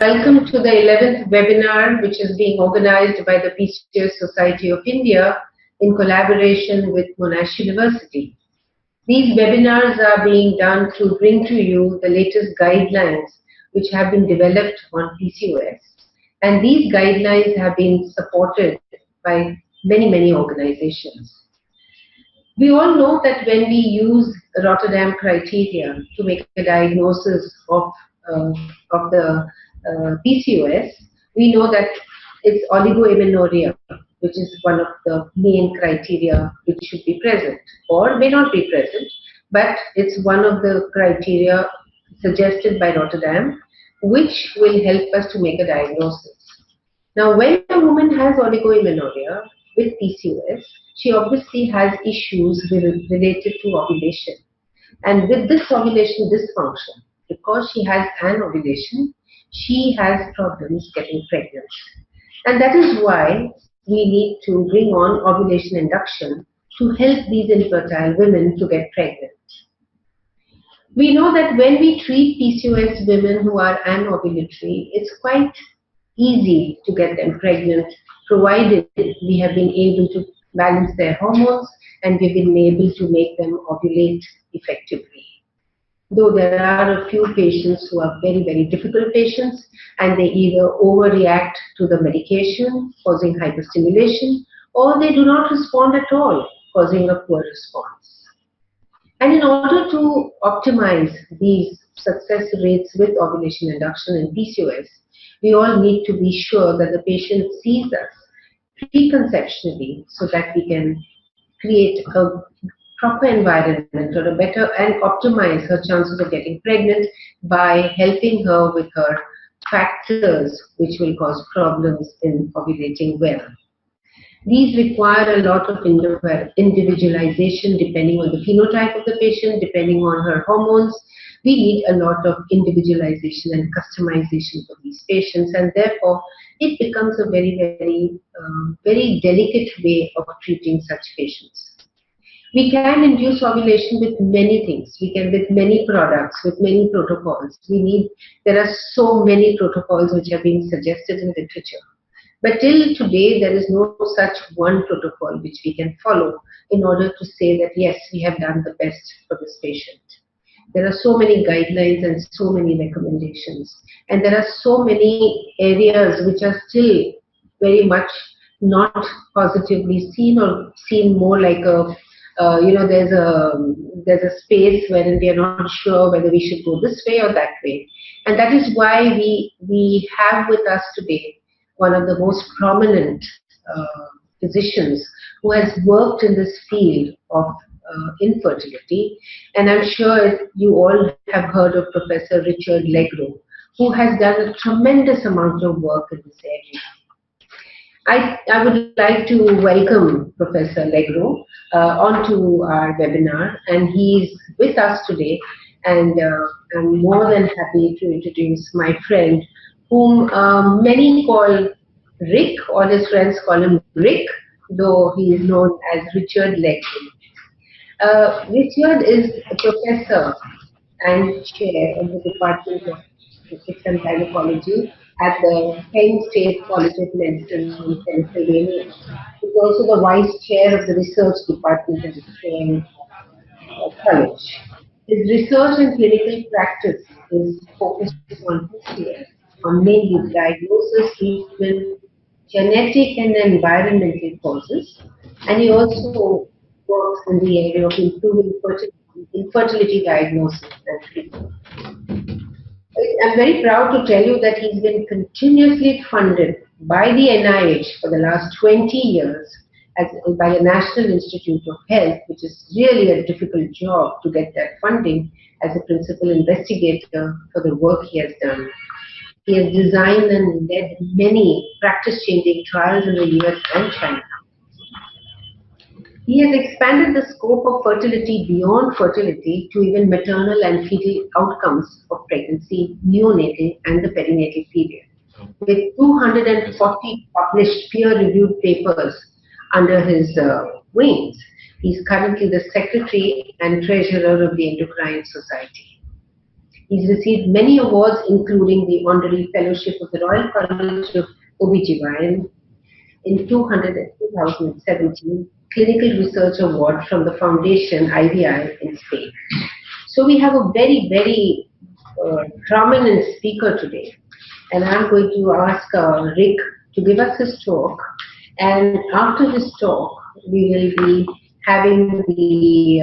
Welcome to the 11th webinar, which is being organized by the PCOS Society of India in collaboration with Monash University. These webinars are being done to bring to you the latest guidelines which have been developed on PCOS. And these guidelines have been supported by many organizations. We all know that when we use Rotterdam criteria to make a diagnosis of the PCOS, we know that it's oligoamenorrhea, which is one of the main criteria which should be present or may not be present, but it's one of the criteria suggested by Rotterdam, which will help us to make a diagnosis. Now, when a woman has oligoamenorrhea with PCOS, she obviously has issues related to ovulation. And with this ovulation dysfunction, because she has an ovulation, she has problems getting pregnant. And that is why we need to bring on ovulation induction to help these infertile women to get pregnant. We know that when we treat PCOS women who are anovulatory, it's quite easy to get them pregnant, provided we have been able to balance their hormones and we've been able to make them ovulate effectively. Though there are a few patients who are very difficult patients, and they either overreact to the medication, causing hyperstimulation, or they do not respond at all, causing a poor response. And in order to optimize these success rates with ovulation induction in PCOS, we all need to be sure that the patient sees us preconceptionally so that we can create a proper environment or a better and optimize her chances of getting pregnant by helping her with her factors which will cause problems in ovulating well. These require a lot of individualization depending on the phenotype of the patient, depending on her hormones. We need a lot of individualization and customization for these patients, and therefore it becomes a very delicate way of treating such patients. We can induce ovulation with many things. We can with many products, with many protocols. There are so many protocols which have been suggested in literature. But till today, there is no such one protocol which we can follow in order to say that yes, we have done the best for this patient. There are so many guidelines and so many recommendations. And there are so many areas which are still very much not positively seen or seen more like a there's a space wherein we are not sure whether we should go this way or that way. And that is why we have with us today one of the most prominent physicians who has worked in this field of infertility. And I'm sure you all have heard of Professor Richard Legro, who has done a tremendous amount of work in this area. I would like to welcome Professor Legro onto our webinar, and he's with us today, and I'm more than happy to introduce my friend, whom many call Rick. All his friends call him Rick, though he is known as Richard Legro. Richard is a professor and chair of the Department of Physics and Gynecology at the Penn State College of Medicine in Pennsylvania. He's also the vice chair of the research department at the same college. His research and clinical practice is focused on PCOS, on mainly diagnosis, treatment, genetic and environmental causes, and he also works in the area of improving infertility diagnosis and treatment. I'm very proud to tell you that he's been continuously funded by the NIH for the last 20 years by the National Institute of Health, which is really a difficult job to get that funding as a principal investigator for the work he has done. He has designed and led many practice-changing trials in the US and China. He has expanded the scope of fertility beyond fertility to even maternal and fetal outcomes of pregnancy, neonatal, and the perinatal period. With 240 published peer-reviewed papers under his wings, he is currently the Secretary and Treasurer of the Endocrine Society. He's received many awards, including the Honorary Fellowship of the Royal College of OBGYN in 2017, Clinical Research Award from the Foundation IVI in Spain. So we have a very, very prominent speaker today, and I'm going to ask Rick to give us his talk, and after his talk we will be having the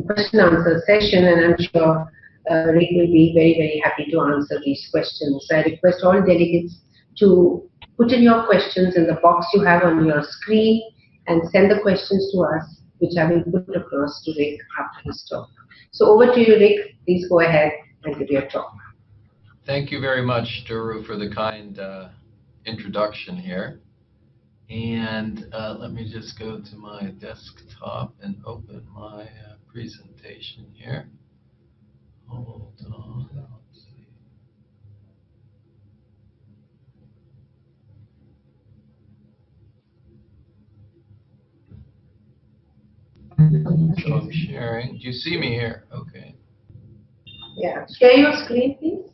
question answer session, and I'm sure Rick will be very, very happy to answer these questions. I request all delegates to put in your questions in the box you have on your screen and send the questions to us, which I will put across to Rick after his talk. So over to you, Rick. Please go ahead and give your talk. Thank you very much, Duru, for the kind introduction here. And let me just go to my desktop and open my presentation here. Hold on, let's see. So I'm sharing. Do you see me here? Okay. Yeah. Share your screen, please.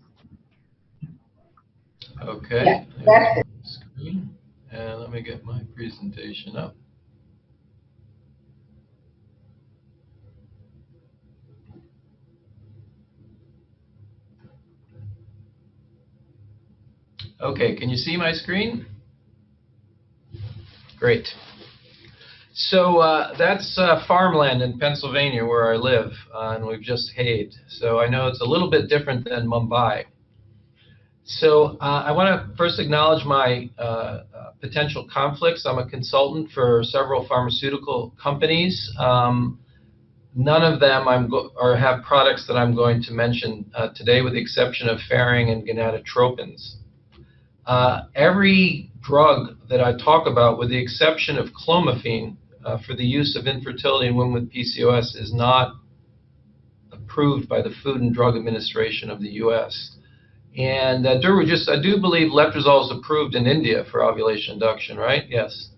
Okay. Yeah, that's it. Screen. And let me get my presentation up. Okay, can you see my screen? Great. So that's farmland in Pennsylvania where I live, and we've just hayed. So I know it's a little bit different than Mumbai. So I want to first acknowledge my potential conflicts. I'm a consultant for several pharmaceutical companies. None of them have products that I'm going to mention today, with the exception of pherine and gonadotropins. Every drug that I talk about, with the exception of clomiphene, for the use of infertility in women with PCOS, is not approved by the Food and Drug Administration of the U.S. And Duru, I do believe letrozole is approved in India for ovulation induction, right? Yes.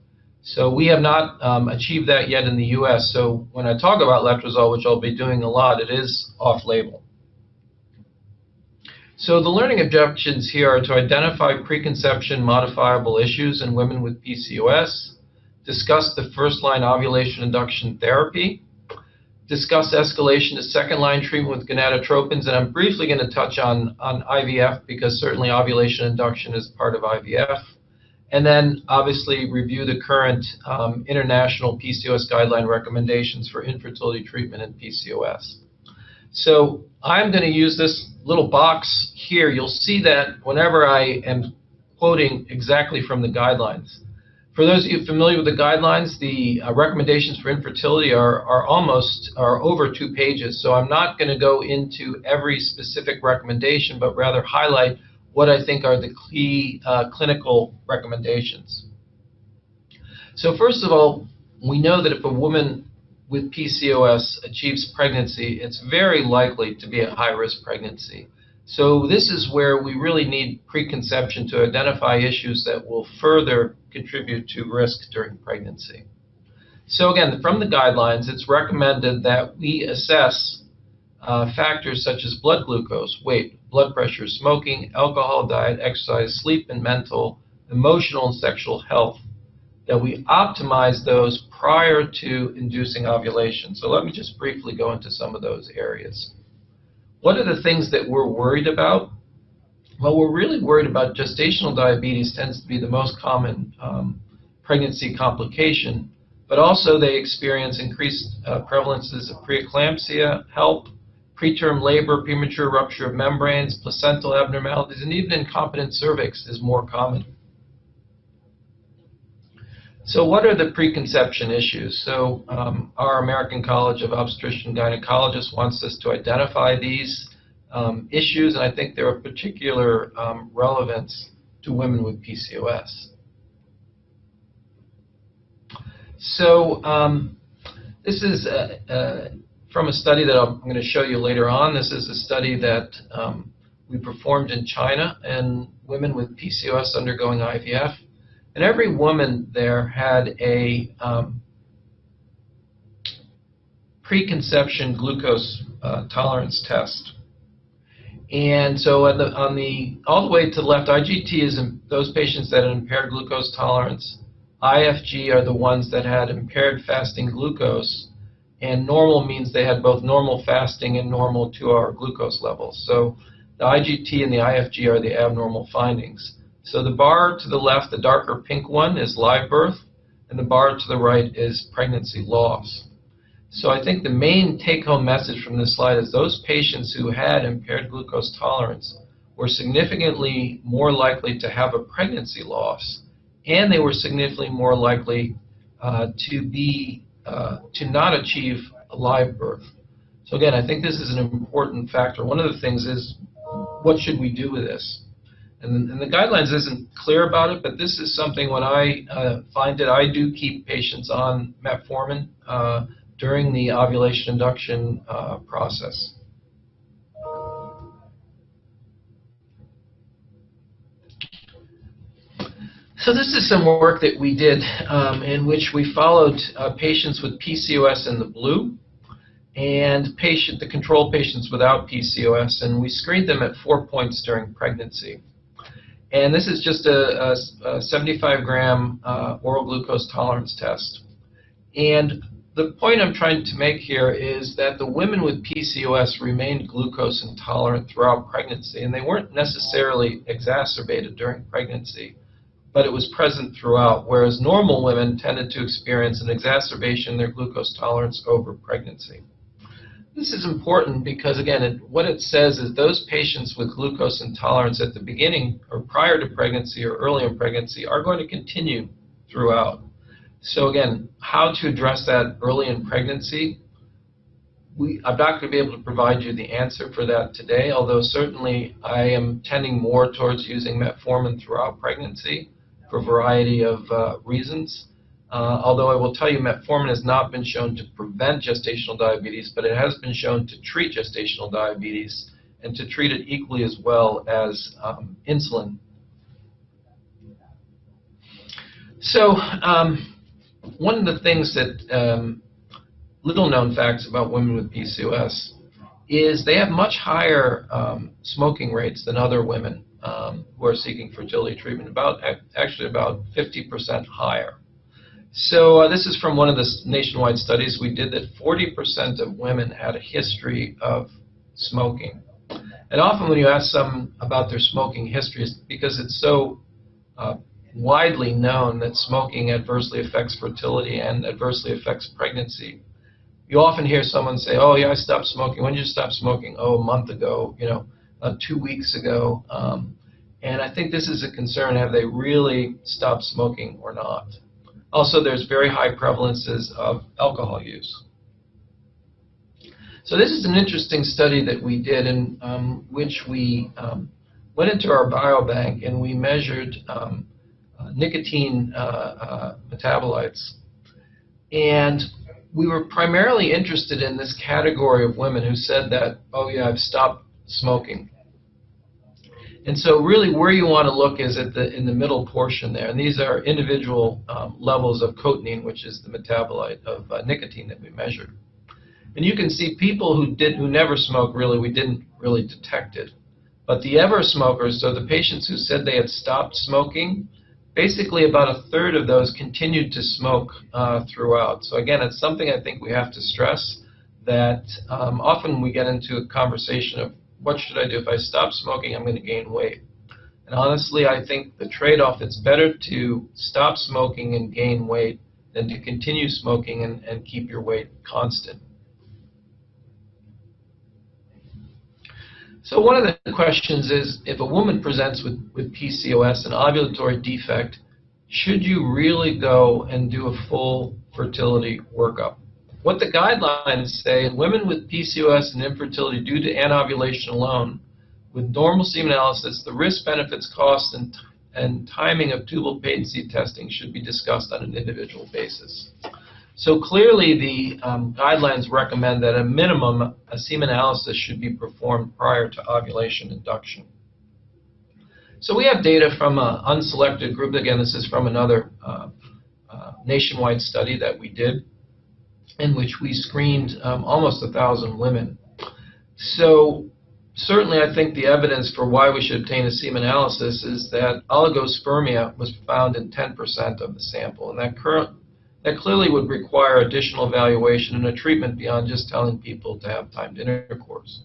So we have not achieved that yet in the U.S. So when I talk about letrozole, which I'll be doing a lot, it is off-label. So the learning objectives here are to identify preconception modifiable issues in women with PCOS, discuss the first-line ovulation induction therapy, discuss escalation to second-line treatment with gonadotropins, and I'm briefly going to touch on IVF, because certainly ovulation induction is part of IVF, and then obviously review the current international PCOS guideline recommendations for infertility treatment in PCOS. So I'm going to use this little box here. You'll see that whenever I am quoting exactly from the guidelines. For those of you familiar with the guidelines, the recommendations for infertility are over 2 pages. So I'm not going to go into every specific recommendation, but rather highlight what I think are the key clinical recommendations. So first of all, we know that if a woman with PCOS achieves pregnancy, it's very likely to be a high-risk pregnancy. So this is where we really need preconception to identify issues that will further contribute to risk during pregnancy. So again, from the guidelines, it's recommended that we assess factors such as blood glucose, weight, blood pressure, smoking, alcohol, diet, exercise, sleep, and mental, emotional, and sexual health, that we optimize those prior to inducing ovulation. So let me just briefly go into some of those areas. What are the things that we're worried about? Well, we're really worried about gestational diabetes. Tends to be the most common pregnancy complication, but also they experience increased prevalences of preeclampsia, HELP, preterm labor, premature rupture of membranes, placental abnormalities, and even incontinent cervix is more common. So what are the preconception issues? So our American College of Obstetrician Gynecologists wants us to identify these issues, and I think they're of particular relevance to women with PCOS. So this is from a study that I'm going to show you later on. This is a study that we performed in China and women with PCOS undergoing IVF. And every woman there had a preconception glucose tolerance test. And so all the way to the left, IGT is in those patients that had impaired glucose tolerance. IFG are the ones that had impaired fasting glucose, and normal means they had both normal fasting and normal 2-hour glucose levels. So the IGT and the IFG are the abnormal findings. So the bar to the left, the darker pink one, is live birth, and the bar to the right is pregnancy loss. So I think the main take-home message from this slide is those patients who had impaired glucose tolerance were significantly more likely to have a pregnancy loss, and they were significantly more likely to not achieve a live birth. So again, I think this is an important factor. One of the things is, what should we do with this? And the guidelines isn't clear about it, but this is something when I find it, I do keep patients on metformin during the ovulation induction process. So this is some work that we did in which we followed patients with PCOS in the blue and the control patients without PCOS, and we screened them at 4 points during pregnancy. And this is just a 75-gram oral glucose tolerance test. And the point I'm trying to make here is that the women with PCOS remained glucose intolerant throughout pregnancy, and they weren't necessarily exacerbated during pregnancy, but it was present throughout, whereas normal women tended to experience an exacerbation in their glucose tolerance over pregnancy. This is important because, again, what it says is those patients with glucose intolerance at the beginning or prior to pregnancy or early in pregnancy are going to continue throughout. So again, how to address that early in pregnancy, I'm not going to be able to provide you the answer for that today, although certainly I am tending more towards using metformin throughout pregnancy for a variety of reasons. Although I will tell you, metformin has not been shown to prevent gestational diabetes, but it has been shown to treat gestational diabetes and to treat it equally as well as insulin. So one of the things that little-known facts about women with PCOS is they have much higher smoking rates than other women who are seeking fertility treatment, actually about 50% higher. So this is from one of the nationwide studies we did, that 40% of women had a history of smoking. And often when you ask some about their smoking history, it's because it's so widely known that smoking adversely affects fertility and adversely affects pregnancy. You often hear someone say, "Oh yeah, I stopped smoking." "When did you stop smoking?" "Oh, a month ago, 2 weeks ago." And I think this is a concern: have they really stopped smoking or not? Also, there's very high prevalences of alcohol use. So this is an interesting study that we did in which we went into our biobank and we measured nicotine metabolites. And we were primarily interested in this category of women who said that, "Oh yeah, I've stopped smoking." And so really where you want to look is in the middle portion there. And these are individual levels of cotinine, which is the metabolite of nicotine that we measured. And you can see people who never smoked, we didn't really detect it. But the ever smokers, so the patients who said they had stopped smoking, basically about a third of those continued to smoke throughout. So again, it's something I think we have to stress, that often we get into a conversation of, what should I do? If I stop smoking, I'm going to gain weight. And honestly, I think the trade-off, it's better to stop smoking and gain weight than to continue smoking and keep your weight constant. So one of the questions is, if a woman presents with PCOS, an ovulatory defect, should you really go and do a full fertility workup? What the guidelines say, women with PCOS and infertility due to anovulation alone, with normal semen analysis, the risk, benefits, costs, and timing of tubal patency testing should be discussed on an individual basis. So clearly the guidelines recommend that at a minimum, a semen analysis should be performed prior to ovulation induction. So we have data from an unselected group. Again, this is from another nationwide study that we did. in which we screened almost 1,000 women. So certainly I think the evidence for why we should obtain a semen analysis is that oligospermia was found in 10% of the sample, and that clearly would require additional evaluation and a treatment beyond just telling people to have timed intercourse.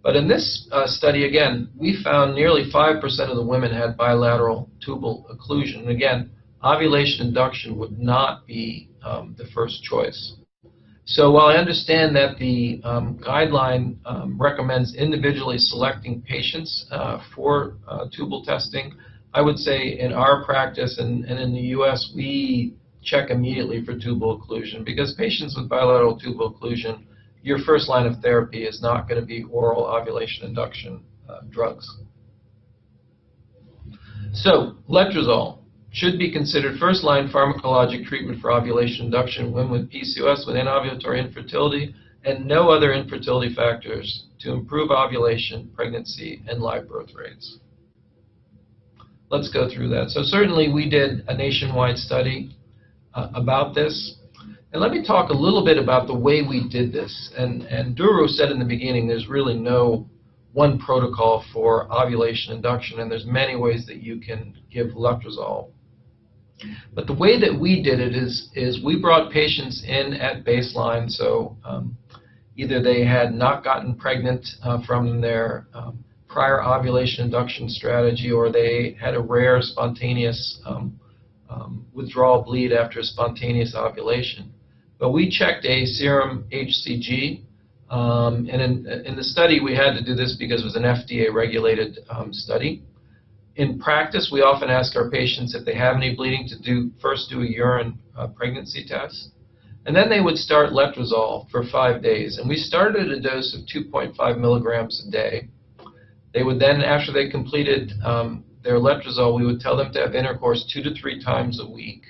But in this study, again, we found nearly 5% of the women had bilateral tubal occlusion. And again, ovulation induction would not be the first choice. So while I understand that the guideline recommends individually selecting patients for tubal testing, I would say in our practice and in the U.S., we check immediately for tubal occlusion, because patients with bilateral tubal occlusion, your first line of therapy is not going to be oral ovulation induction drugs. So letrozole should be considered first-line pharmacologic treatment for ovulation induction in women with PCOS with anovulatory infertility and no other infertility factors to improve ovulation, pregnancy, and live birth rates. Let's go through that. So certainly we did a nationwide study about this. And let me talk a little bit about the way we did this. And Duru said in the beginning there's really no one protocol for ovulation induction, and there's many ways that you can give letrozole. But the way that we did it is we brought patients in at baseline, so either they had not gotten pregnant from their prior ovulation induction strategy, or they had a rare spontaneous withdrawal bleed after spontaneous ovulation. But we checked a serum HCG, and in the study we had to do this because it was an FDA-regulated study. In practice, we often ask our patients if they have any bleeding to first do a urine pregnancy test. And then they would start letrozole for 5 days. And we started at a dose of 2.5 milligrams a day. They would then, after they completed their letrozole, we would tell them to have intercourse 2 to 3 times a week.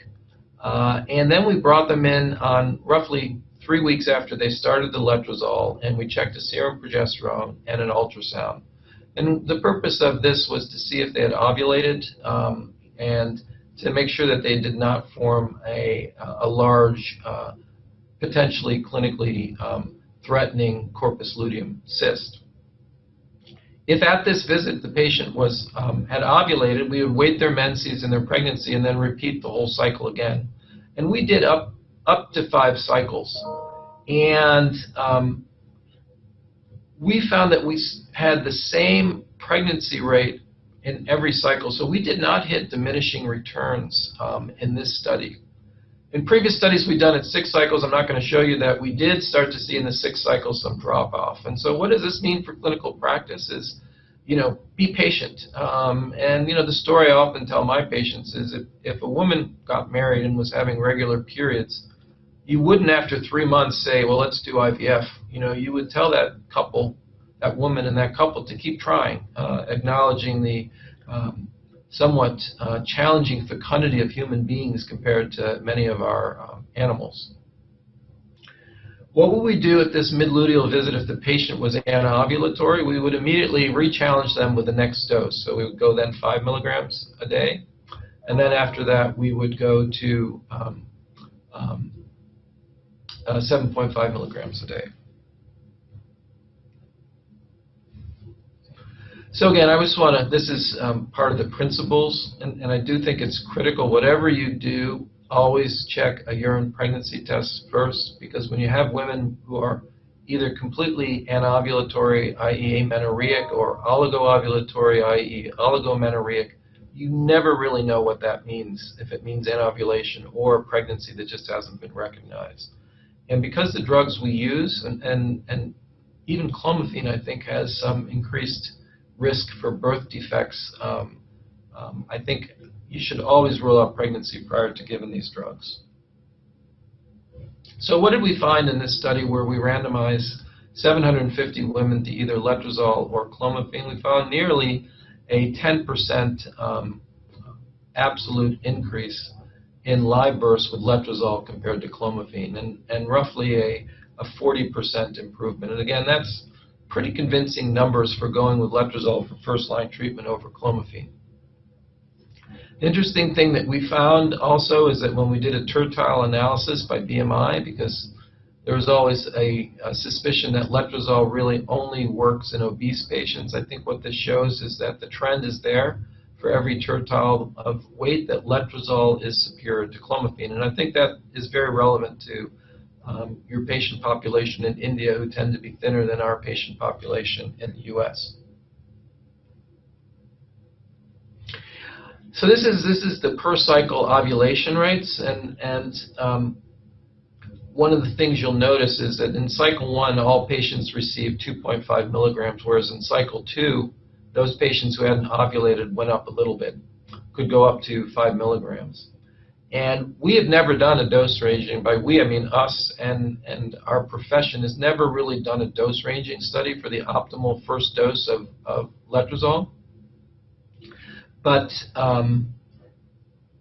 And then we brought them in on roughly 3 weeks after they started the letrozole, and we checked a serum progesterone and an ultrasound. And the purpose of this was to see if they had ovulated and to make sure that they did not form a large, potentially clinically threatening corpus luteum cyst. If at this visit the patient had ovulated, we would wait their menses and their pregnancy and then repeat the whole cycle again. And we did up to 5 cycles. And we found that we had the same pregnancy rate in every cycle. So we did not hit diminishing returns in this study. In previous studies we've done at 6 cycles, I'm not going to show you that, we did start to see in the 6th cycle some drop-off. And so what does this mean for clinical practice is, be patient. And, the story I often tell my patients is if a woman got married and was having regular periods, you wouldn't after 3 months say, well, let's do IVF. You would tell that couple, that woman and that couple, to keep trying, acknowledging the somewhat challenging fecundity of human beings compared to many of our animals. What would we do at this mid-luteal visit if the patient was anovulatory? We would immediately re-challenge them with the next dose. So we would go then 5 milligrams a day. And then after that, we would go to 7.5 milligrams a day. So again, I just want to, this is part of the principles, and I do think it's critical. Whatever you do, always check a urine pregnancy test first, because when you have women who are either completely anovulatory, i.e. amenorrheic, or oligoovulatory, i.e. oligomenorrheic, you never really know what that means, if it means anovulation or a pregnancy that just hasn't been recognized. And because the drugs we use, and even clomiphene, I think, has some increased risk for birth defects, I think you should always rule out pregnancy prior to giving these drugs. So what did we find in this study where we randomized 750 women to either letrozole or clomiphene? We found nearly a 10% absolute increase in live births with letrozole compared to clomiphene, and roughly a 40% improvement. And again, that's pretty convincing numbers for going with letrozole for first-line treatment over clomiphene. The interesting thing that we found also is that when we did a tertile analysis by BMI, because there was always a suspicion that letrozole really only works in obese patients. I think what this shows is that the trend is there for every tertile of weight that letrozole is superior to clomiphene. And I think that is very relevant to your patient population in India, who tend to be thinner than our patient population in the US. So this is the per cycle ovulation rates, and one of the things you'll notice is that in cycle 1, all patients received 2.5 milligrams, whereas in cycle 2, those patients who hadn't ovulated went up a little bit, could go up to 5 milligrams. And we have never done a dose ranging. By we, I mean us, and our profession has never really done a dose ranging study for the optimal first dose of letrozole. But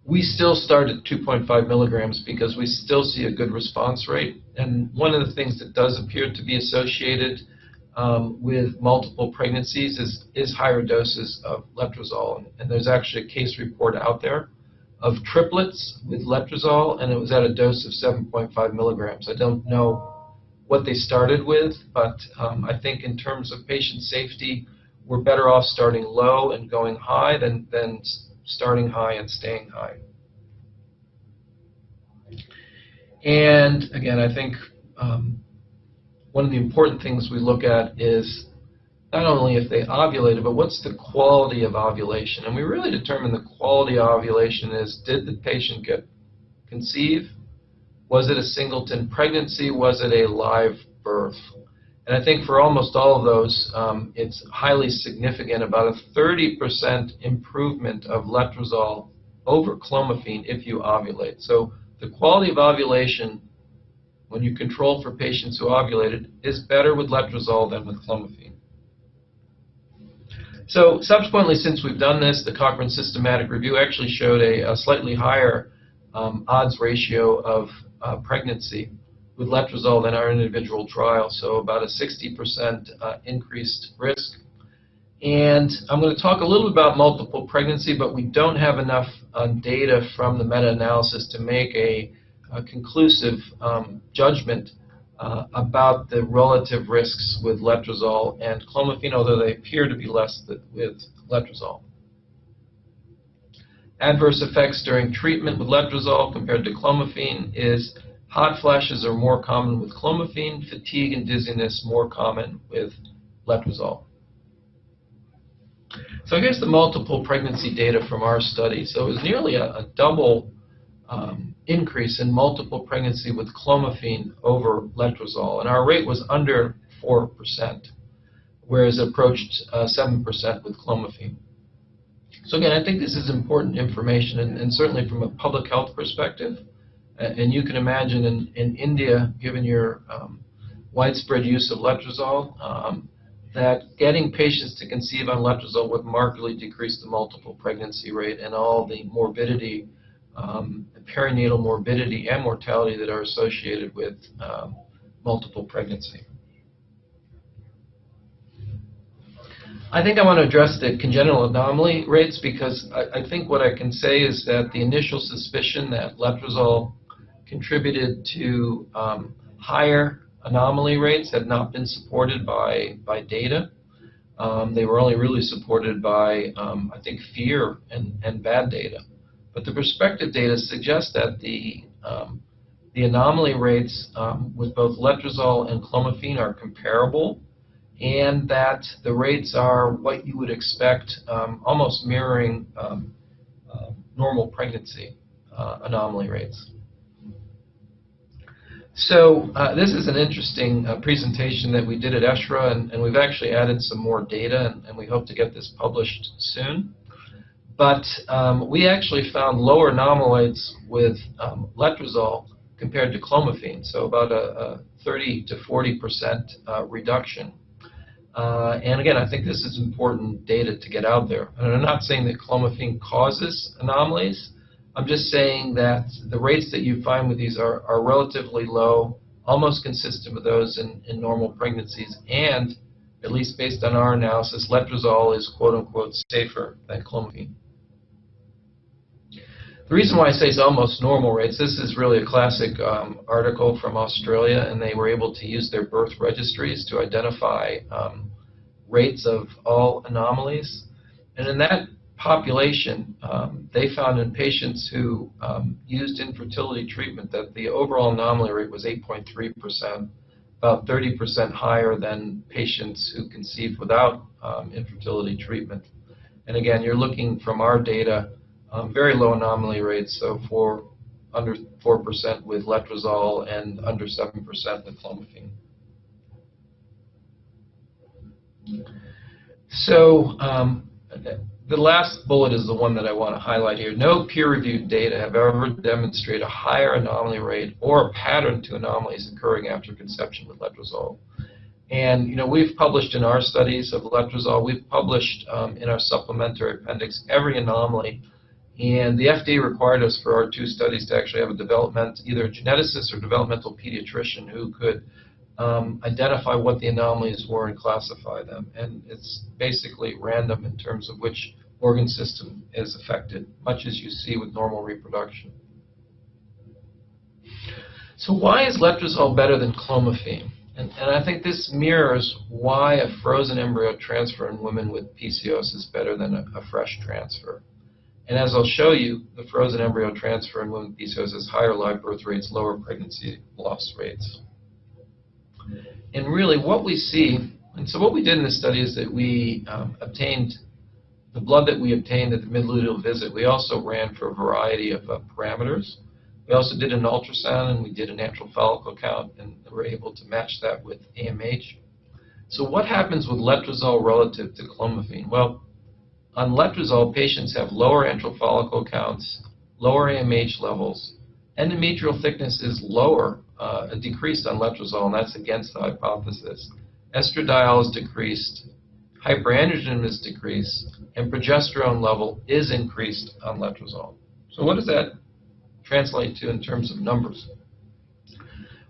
we still start at 2.5 milligrams because we still see a good response rate. And one of the things that does appear to be associated with multiple pregnancies is higher doses of letrozole. And there's actually a case report out there of triplets with letrozole, and it was at a dose of 7.5 milligrams. I don't know what they started with, but I think in terms of patient safety, we're better off starting low and going high than starting high and staying high. And again, I think one of the important things we look at is not only if they ovulated, but what's the quality of ovulation. And we really determine the quality of ovulation is, did the patient get conceive? Was it a singleton pregnancy? Was it a live birth? And I think for almost all of those, it's highly significant, about a 30% improvement of letrozole over clomiphene if you ovulate. So the quality of ovulation, when you control for patients who ovulated, is better with letrozole than with clomiphene. So subsequently, since we've done this, the Cochrane systematic review actually showed a slightly higher odds ratio of pregnancy with letrozole than our individual trial, so about a 60% increased risk. And I'm going to talk a little about multiple pregnancy, but we don't have enough data from the meta-analysis to make a conclusive judgment about the relative risks with letrozole and clomiphene, although they appear to be less with letrozole. Adverse effects during treatment with letrozole compared to clomiphene is hot flashes are more common with clomiphene, fatigue and dizziness more common with letrozole. So here's the multiple pregnancy data from our study. So it was nearly a double increase in multiple pregnancy with clomiphene over letrozole, and our rate was under 4%, whereas it approached 7% with clomiphene. So again, I think this is important information, and certainly from a public health perspective. And you can imagine in India, given your widespread use of letrozole, that getting patients to conceive on letrozole would markedly decrease the multiple pregnancy rate and all the morbidity, perinatal morbidity and mortality that are associated with multiple pregnancy. I think I want to address the congenital anomaly rates because I think what I can say is that the initial suspicion that letrozole contributed to higher anomaly rates had not been supported by data. They were only really supported by, I think, fear and bad data. But the prospective data suggests that the anomaly rates with both letrozole and clomiphene are comparable, and that the rates are what you would expect, almost mirroring normal pregnancy anomaly rates. So this is an interesting presentation that we did at ESHRA, and we've actually added some more data, and we hope to get this published soon. But we actually found lower anomalies with letrozole compared to clomiphene, so about a 30 to 40% reduction. And again, I think this is important data to get out there. And I'm not saying that clomiphene causes anomalies. I'm just saying that the rates that you find with these are relatively low, almost consistent with those in normal pregnancies, and at least based on our analysis, letrozole is quote-unquote safer than clomiphene. The reason why I say it's almost normal rates, this is really a classic article from Australia, and they were able to use their birth registries to identify rates of all anomalies. And in that population, they found in patients who used infertility treatment that the overall anomaly rate was 8.3%, about 30% higher than patients who conceived without infertility treatment. And again, you're looking from our data, very low anomaly rates, so for under 4% with letrozole and under 7% with clomiphene. So the last bullet is the one that I want to highlight here. No peer-reviewed data have ever demonstrated a higher anomaly rate or a pattern to anomalies occurring after conception with letrozole. And we've published in our studies of letrozole, we've published in our supplementary appendix every anomaly. And the FDA required us for our 2 studies to actually have either a geneticist or developmental pediatrician who could identify what the anomalies were and classify them. And it's basically random in terms of which organ system is affected, much as you see with normal reproduction. So why is letrozole better than clomiphene? And I think this mirrors why a frozen embryo transfer in women with PCOS is better than a fresh transfer. And as I'll show you, the frozen embryo transfer in women with PCOS has higher live birth rates, lower pregnancy loss rates. And really what we see, and so what we did in this study is that we obtained the blood that we obtained at the mid-luteal visit. We also ran for a variety of parameters. We also did an ultrasound, and we did a natural follicle count, and were able to match that with AMH. So what happens with letrozole relative to clomiphene? Well, on letrozole, patients have lower antral follicle counts, lower AMH levels, endometrial thickness is lower, decreased on letrozole, and that's against the hypothesis. Estradiol is decreased, hyperandrogenism is decreased, and progesterone level is increased on letrozole. So what does that translate to in terms of numbers?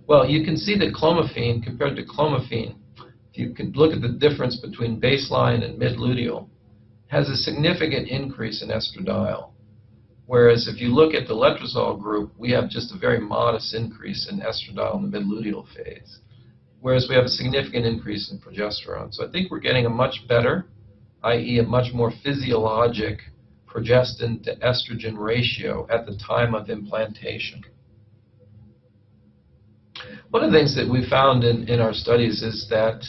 Well, you can see that clomiphene, compared to clomiphene, if you can look at the difference between baseline and mid-luteal, has a significant increase in estradiol. Whereas if you look at the letrozole group, we have just a very modest increase in estradiol in the mid-luteal phase, whereas we have a significant increase in progesterone. So I think we're getting a much better, i.e. a much more physiologic progestin to estrogen ratio at the time of implantation. One of the things that we found in our studies is that,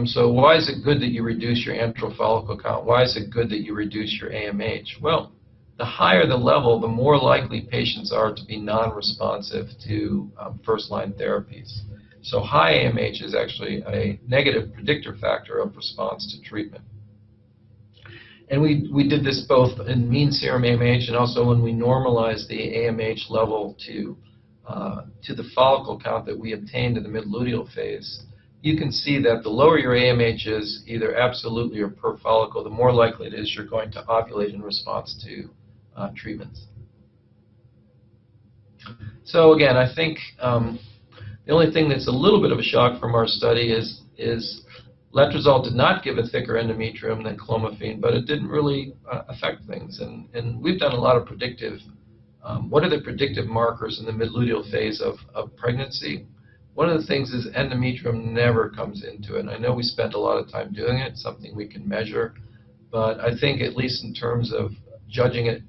so why is it good that you reduce your antral follicle count? Why is it good that you reduce your AMH? Well, the higher the level, the more likely patients are to be non-responsive to first-line therapies. So high AMH is actually a negative predictor factor of response to treatment. And we did this both in mean serum AMH and also when we normalized the AMH level to the follicle count that we obtained in the mid-luteal phase. You can see that the lower your AMH is, either absolutely or per follicle, the more likely it is you're going to ovulate in response to treatments. So again, I think the only thing that's a little bit of a shock from our study is letrozole did not give a thicker endometrium than clomiphene, but it didn't really affect things. And we've done a lot of predictive, what are the predictive markers in the mid-luteal phase of pregnancy? One of the things is endometrium never comes into it. And I know we spent a lot of time doing it, something we can measure, but I think at least in terms of judging it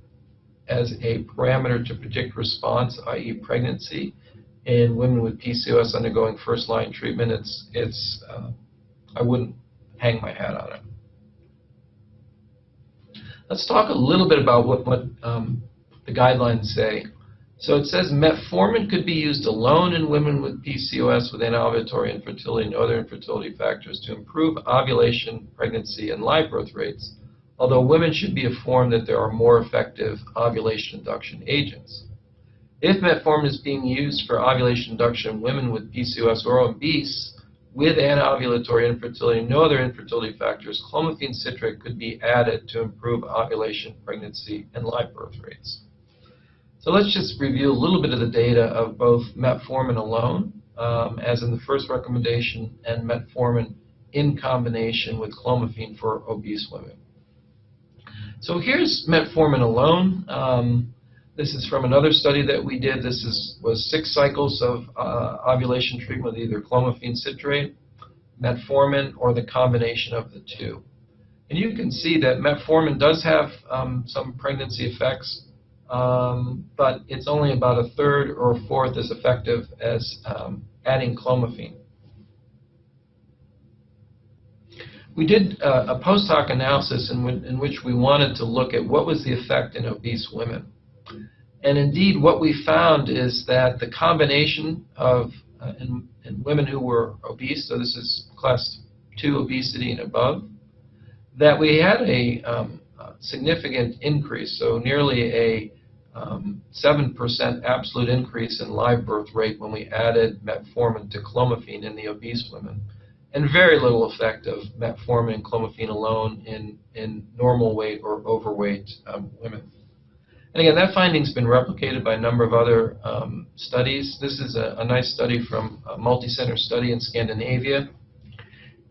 as a parameter to predict response, i.e. pregnancy, in women with PCOS undergoing first-line treatment, I wouldn't hang my hat on it. Let's talk a little bit about what the guidelines say. So it says metformin could be used alone in women with PCOS with anovulatory infertility and other infertility factors to improve ovulation, pregnancy, and live birth rates, although women should be informed that there are more effective ovulation induction agents. If metformin is being used for ovulation induction in women with PCOS or obese with anovulatory infertility and no other infertility factors, clomiphene citrate could be added to improve ovulation, pregnancy, and live birth rates. So let's just review a little bit of the data of both metformin alone, as in the first recommendation, and metformin in combination with clomiphene for obese women. So here's metformin alone. This is from another study that we did. This was 6 cycles of ovulation treatment with either clomiphene citrate, metformin, or the combination of the two. And you can see that metformin does have some pregnancy effects, but it's only about a third or a fourth as effective as adding clomiphene. We did a post hoc analysis in which we wanted to look at what was the effect in obese women. And indeed, what we found is that the combination of, in women who were obese, so this is class 2 obesity and above, that we had a significant increase, so nearly a 7% absolute increase in live birth rate when we added metformin to clomiphene in the obese women, and very little effect of metformin and clomiphene alone in normal weight or overweight women. And again, that finding's been replicated by a number of other studies. This is a nice study from a multi-center study in Scandinavia.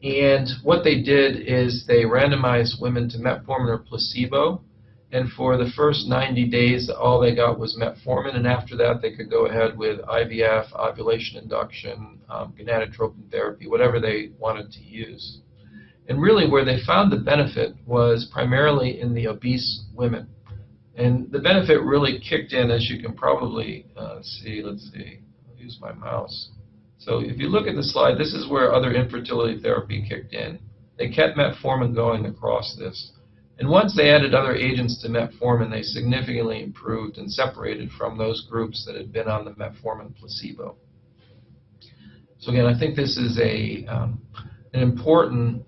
And what they did is they randomized women to metformin or placebo. And for the first 90 days, all they got was metformin. And after that, they could go ahead with IVF, ovulation induction, gonadotropin therapy, whatever they wanted to use. And really where they found the benefit was primarily in the obese women. And the benefit really kicked in, as you can probably see. Let's see. I'll use my mouse. So if you look at the slide, this is where other infertility therapy kicked in. They kept metformin going across this. And once they added other agents to metformin, they significantly improved and separated from those groups that had been on the metformin placebo. So again, I think this is an important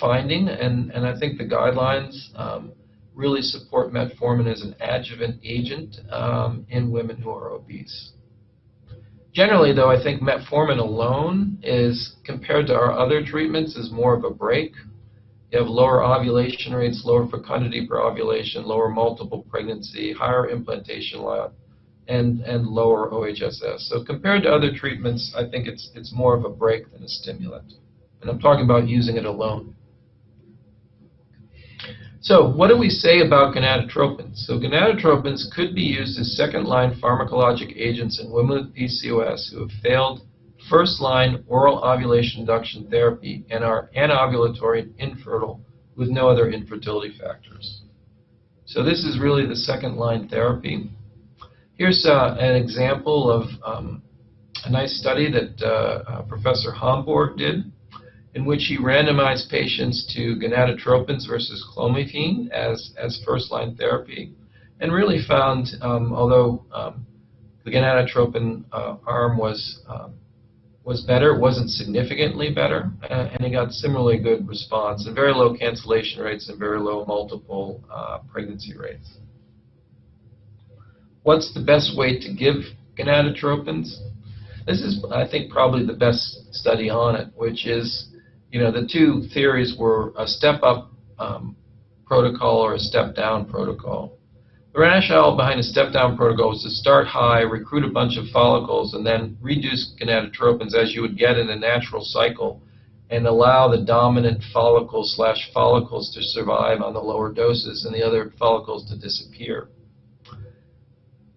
finding, and I think the guidelines really support metformin as an adjuvant agent in women who are obese. Generally, though, I think metformin alone is, compared to our other treatments, is more of a break. You have lower ovulation rates, lower fecundity per ovulation, lower multiple pregnancy, higher implantation lot, and lower OHSS. So compared to other treatments, I think it's more of a break than a stimulant. And I'm talking about using it alone. So what do we say about gonadotropins? So gonadotropins could be used as second-line pharmacologic agents in women with PCOS who have failed first-line oral ovulation induction therapy and are anovulatory and infertile with no other infertility factors. So this is really the second-line therapy. Here's an example of a nice study that Professor Hamburg did, in which he randomized patients to gonadotropins versus clomiphene as first-line therapy, and really found, although the gonadotropin arm was better, it wasn't significantly better, and he got similarly good response, and very low cancellation rates and very low multiple pregnancy rates. What's the best way to give gonadotropins? This is, I think, probably the best study on it, which is, the two theories were a step-up protocol or a step-down protocol. The rationale behind a step-down protocol was to start high, recruit a bunch of follicles, and then reduce gonadotropins as you would get in a natural cycle, and allow the dominant follicles/follicles to survive on the lower doses and the other follicles to disappear.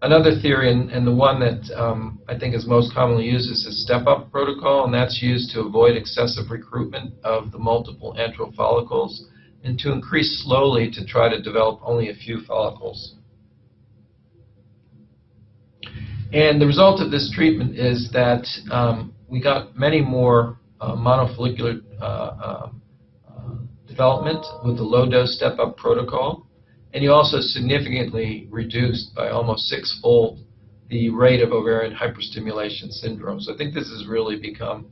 Another theory, and the one that I think is most commonly used, is a step-up protocol, and that's used to avoid excessive recruitment of the multiple antral follicles and to increase slowly to try to develop only a few follicles. And the result of this treatment is that we got many more monofollicular development with the low-dose step-up protocol. And you also significantly reduced by almost 6-fold the rate of ovarian hyperstimulation syndrome. So I think this has really become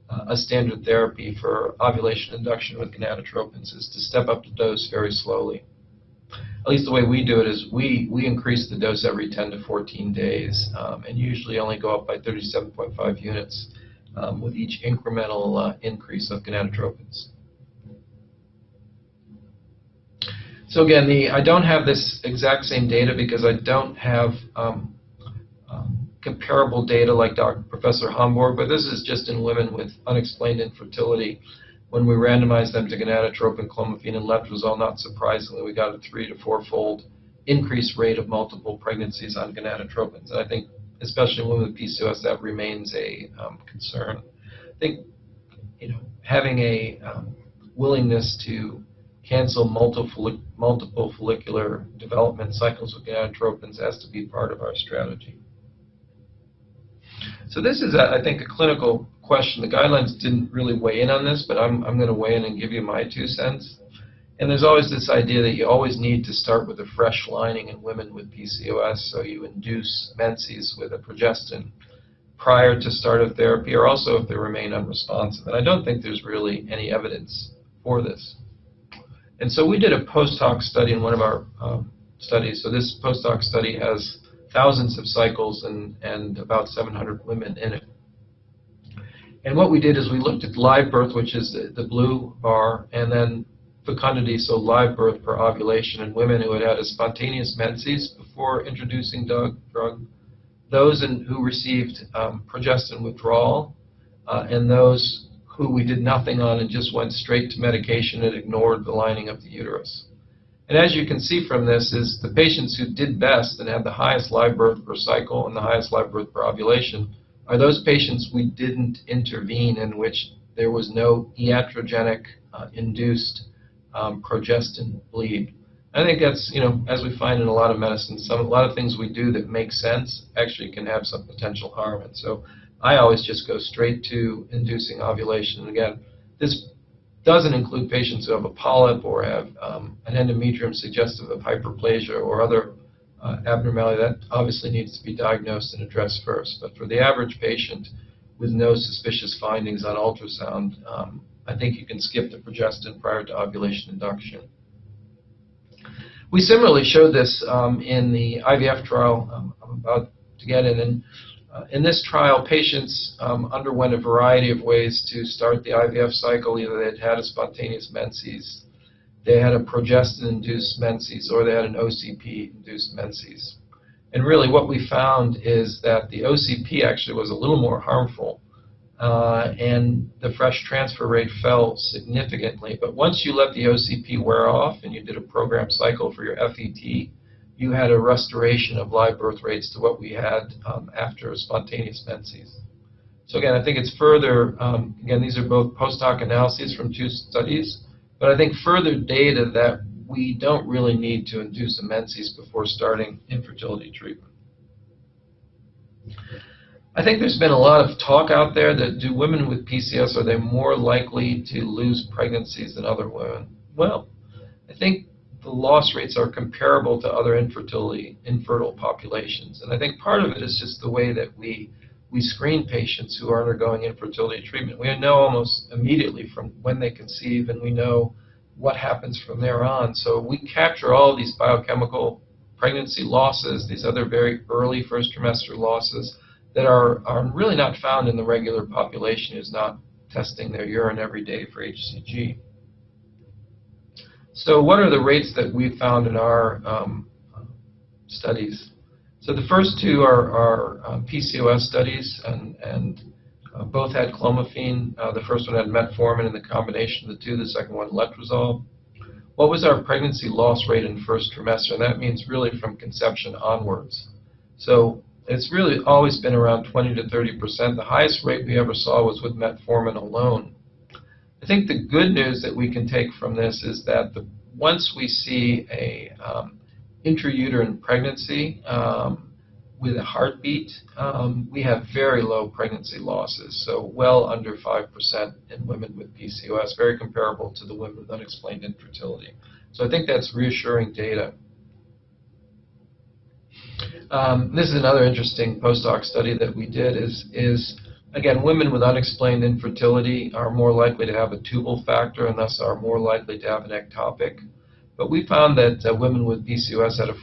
a standard therapy for ovulation induction with gonadotropins, is to step up the dose very slowly. At least the way we do it is we increase the dose every 10 to 14 days and usually only go up by 37.5 units with each incremental increase of gonadotropins. So again, I don't have this exact same data because I don't have comparable data like Professor Hamburg, but this is just in women with unexplained infertility. when we randomized them to gonadotropin, clomiphene, and letrozole, not surprisingly, we got a 3- to 4-fold increased rate of multiple pregnancies on gonadotropins. And I think, especially in women with PCOS, that remains a concern. I think, having a willingness to cancel multiple follicular development cycles with gonadotropins has to be part of our strategy. So this is, I think, a clinical question. The guidelines didn't really weigh in on this, but I'm going to weigh in and give you my 2 cents. And there's always this idea that you always need to start with a fresh lining in women with PCOS, so you induce menses with a progestin prior to start of therapy, or also if they remain unresponsive. And I don't think there's really any evidence for this. And so we did a post-hoc study in one of our studies. So this post-hoc study has thousands of cycles and about 700 women in it. And what we did is we looked at live birth, which is the blue bar, and then fecundity, so live birth per ovulation in women who had had a spontaneous menses before introducing drug, those who received progestin withdrawal, and those who we did nothing on and just went straight to medication and ignored the lining of the uterus. And as you can see from this, is the patients who did best and had the highest live birth per cycle and the highest live birth per ovulation are those patients we didn't intervene, in which there was no iatrogenic induced progestin bleed. I think that's, as we find in a lot of medicine, a lot of things we do that make sense actually can have some potential harm. And so I always just go straight to inducing ovulation. And again, this doesn't include patients who have a polyp or have an endometrium suggestive of hyperplasia or other abnormality. That obviously needs to be diagnosed and addressed first. But for the average patient with no suspicious findings on ultrasound, I think you can skip the progestin prior to ovulation induction. We similarly showed this in the IVF trial I'm about to get in. And in this trial, patients underwent a variety of ways to start the IVF cycle. Either they had a spontaneous menses, they had a progestin-induced menses, or they had an OCP-induced menses. And really what we found is that the OCP actually was a little more harmful, and the fresh transfer rate fell significantly. But once you let the OCP wear off and you did a program cycle for your FET, you had a restoration of live birth rates to what we had after spontaneous menses. So again, I think it's further, again, these are both post-hoc analyses from 2 studies, but I think further data that we don't really need to induce a menses before starting infertility treatment. I think there's been a lot of talk out there that do women with PCOS, are they more likely to lose pregnancies than other women? Well, I think the loss rates are comparable to other infertile populations. And I think part of it is just the way that we screen patients who are undergoing infertility treatment. We know almost immediately from when they conceive, and we know what happens from there on. So we capture all these biochemical pregnancy losses, these other very early first trimester losses that are really not found in the regular population who's not testing their urine every day for HCG. So what are the rates that we found in our studies? So the first 2 are PCOS studies, and both had clomiphene. The first one had metformin in the combination of the 2, the second one letrozole. What was our pregnancy loss rate in first trimester? And that means really from conception onwards. So it's really always been around 20 to 30%. The highest rate we ever saw was with metformin alone. I think the good news that we can take from this is that once we see a intrauterine pregnancy with a heartbeat, we have very low pregnancy losses, so well under 5% in women with PCOS, very comparable to the women with unexplained infertility. So I think that's reassuring data. This is another interesting post-hoc study that we did is again, women with unexplained infertility are more likely to have a tubal factor and thus are more likely to have an ectopic. But we found that women with PCOS had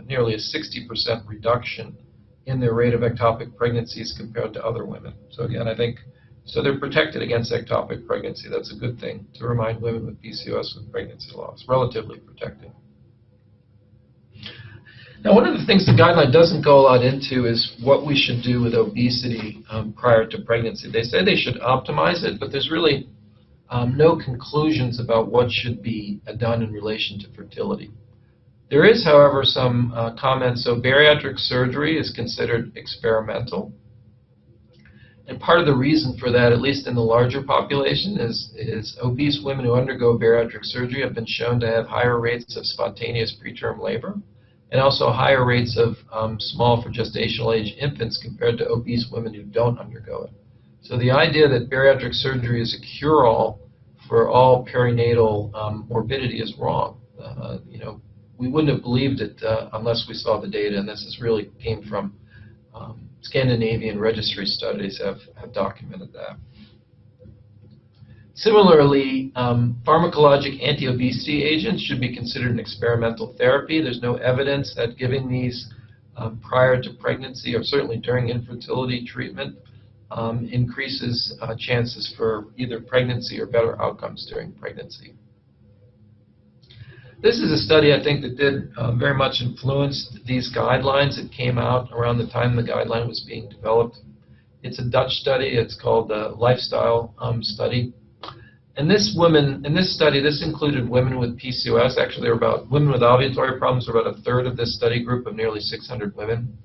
nearly a 60% reduction in their rate of ectopic pregnancies compared to other women. So again, I think, so they're protected against ectopic pregnancy. That's a good thing to remind women with PCOS with pregnancy loss, relatively protected. Now, one of the things the guideline doesn't go a lot into is what we should do with obesity prior to pregnancy. They say they should optimize it, but there's really no conclusions about what should be done in relation to fertility. There is, however, some comments. So bariatric surgery is considered experimental. And part of the reason for that, at least in the larger population, is obese women who undergo bariatric surgery have been shown to have higher rates of spontaneous preterm labor and also higher rates of small for gestational age infants compared to obese women who don't undergo it. So the idea that bariatric surgery is a cure-all for all perinatal morbidity is wrong. We wouldn't have believed it unless we saw the data, and this really came from Scandinavian registry studies have documented that. Similarly, pharmacologic anti-obesity agents should be considered an experimental therapy. There's no evidence that giving these prior to pregnancy or certainly during infertility treatment increases chances for either pregnancy or better outcomes during pregnancy. This is a study, I think, that did very much influence these guidelines. It came out around the time the guideline was being developed. It's a Dutch study. It's called the Lifestyle Study. And in this study, this included women with PCOS. Actually, there were about women with ovulatory problems were about a third of this study group of nearly 600 women.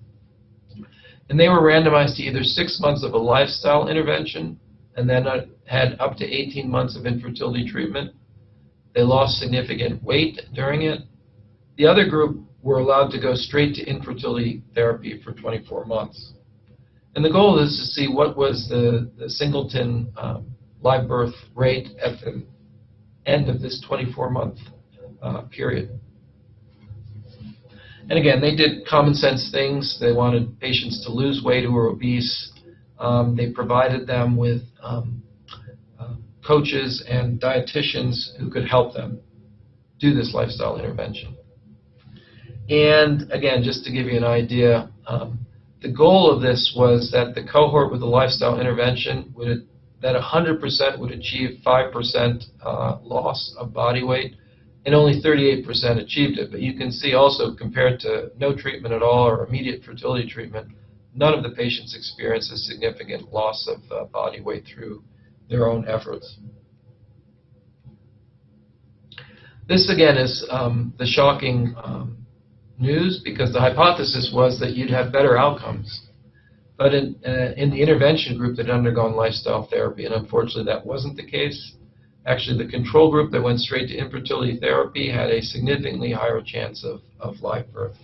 And they were randomized to either 6 months of a lifestyle intervention and then had up to 18 months of infertility treatment. They lost significant weight during it. The other group were allowed to go straight to infertility therapy for 24 months. And the goal is to see what was the singleton live birth rate at the end of this 24-month period. And again, they did common sense things. They wanted patients to lose weight who were obese. They provided them with coaches and dietitians who could help them do this lifestyle intervention. And again, just to give you an idea, the goal of this was that the cohort with the lifestyle intervention that 100% would achieve 5% loss of body weight, and only 38% achieved it. But you can see also, compared to no treatment at all or immediate fertility treatment, none of the patients experienced a significant loss of body weight through their own efforts. This again is the shocking news, because the hypothesis was that you'd have better outcomes. But in the intervention group that had undergone lifestyle therapy, and unfortunately that wasn't the case, actually the control group that went straight to infertility therapy had a significantly higher chance of live birth.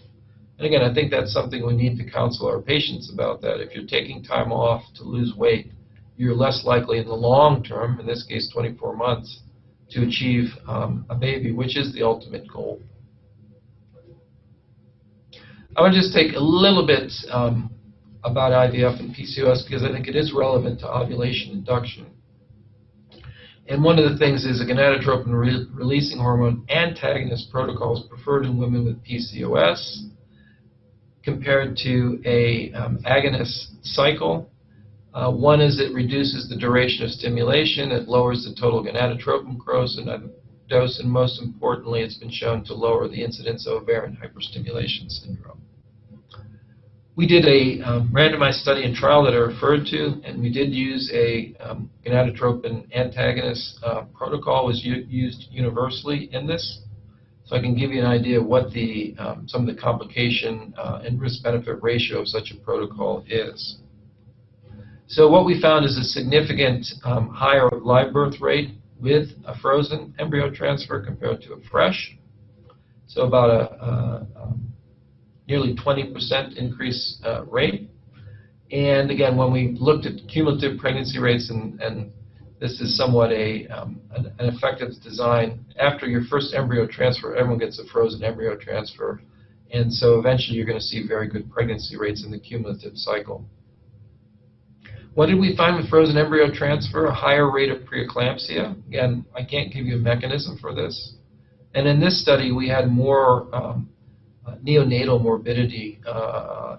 And again, I think that's something we need to counsel our patients about, that if you're taking time off to lose weight, you're less likely in the long term, in this case 24 months, to achieve a baby, which is the ultimate goal. I want to just take a little bit about IVF and PCOS, because I think it is relevant to ovulation induction. And one of the things is a gonadotropin releasing hormone antagonist protocol is preferred in women with PCOS compared to a agonist cycle. One is it reduces the duration of stimulation, it lowers the total gonadotropin dose, and most importantly, it's been shown to lower the incidence of ovarian hyperstimulation syndrome. We did a randomized study and trial that I referred to, and we did use a gonadotropin antagonist protocol was used universally in this. So I can give you an idea of what some of the complication and risk-benefit ratio of such a protocol is. So what we found is a significant higher live birth rate with a frozen embryo transfer compared to a fresh. So about a nearly 20% increase rate. And again, when we looked at cumulative pregnancy rates, and this is somewhat an effective design, after your first embryo transfer, everyone gets a frozen embryo transfer. And so eventually you're going to see very good pregnancy rates in the cumulative cycle. What did we find with frozen embryo transfer? A higher rate of preeclampsia. Again, I can't give you a mechanism for this. And in this study, we had more neonatal morbidity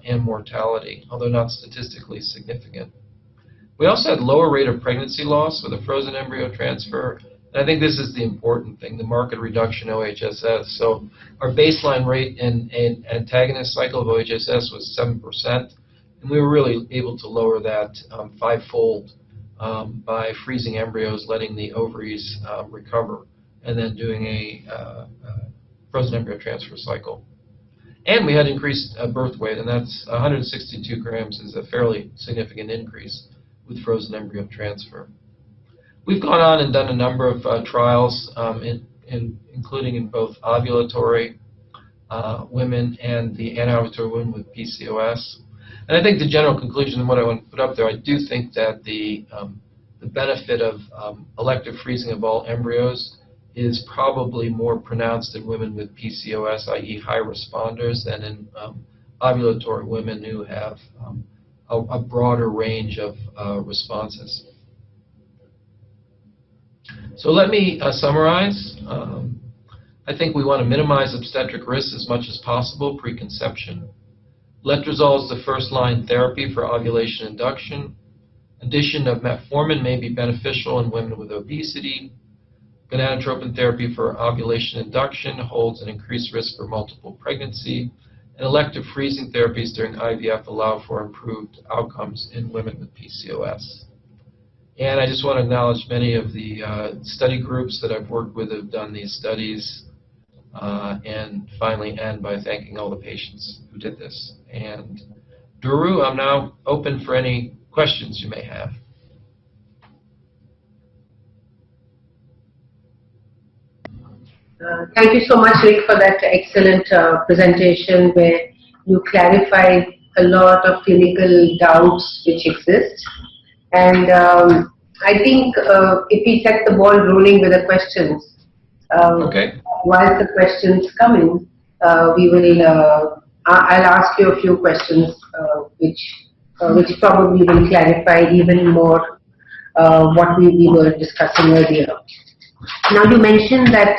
and mortality, although not statistically significant. We also had lower rate of pregnancy loss with a frozen embryo transfer. And I think this is the important thing, the marked reduction OHSS. So our baseline rate in an antagonist cycle of OHSS was 7%. And we were really able to lower that five-fold by freezing embryos, letting the ovaries recover, and then doing a frozen embryo transfer cycle. And we had increased birth weight, and that's 162 grams is a fairly significant increase with frozen embryo transfer. We've gone on and done a number of trials, including in both ovulatory women and the anovulatory women with PCOS. And I think the general conclusion and what I want to put up there, I do think that the benefit of elective freezing of all embryos is probably more pronounced in women with PCOS, i.e. high responders, than in ovulatory women who have a broader range of responses. So let me summarize. I think we want to minimize obstetric risks as much as possible preconception. Letrozole is the first-line therapy for ovulation induction. Addition of metformin may be beneficial in women with obesity. Gonadotropin therapy for ovulation induction holds an increased risk for multiple pregnancy. And elective freezing therapies during IVF allow for improved outcomes in women with PCOS. And I just want to acknowledge many of the study groups that I've worked with have done these studies. And finally end by thanking all the patients who did this. And Duru, I'm now open for any questions you may have. Thank you so much, Rick, for that excellent presentation where you clarified a lot of clinical doubts which exist. And I think if we set the ball rolling with the questions, Okay. while the questions come in, we will. I'll ask you a few questions which probably will clarify even more what we were discussing earlier. Now you mentioned that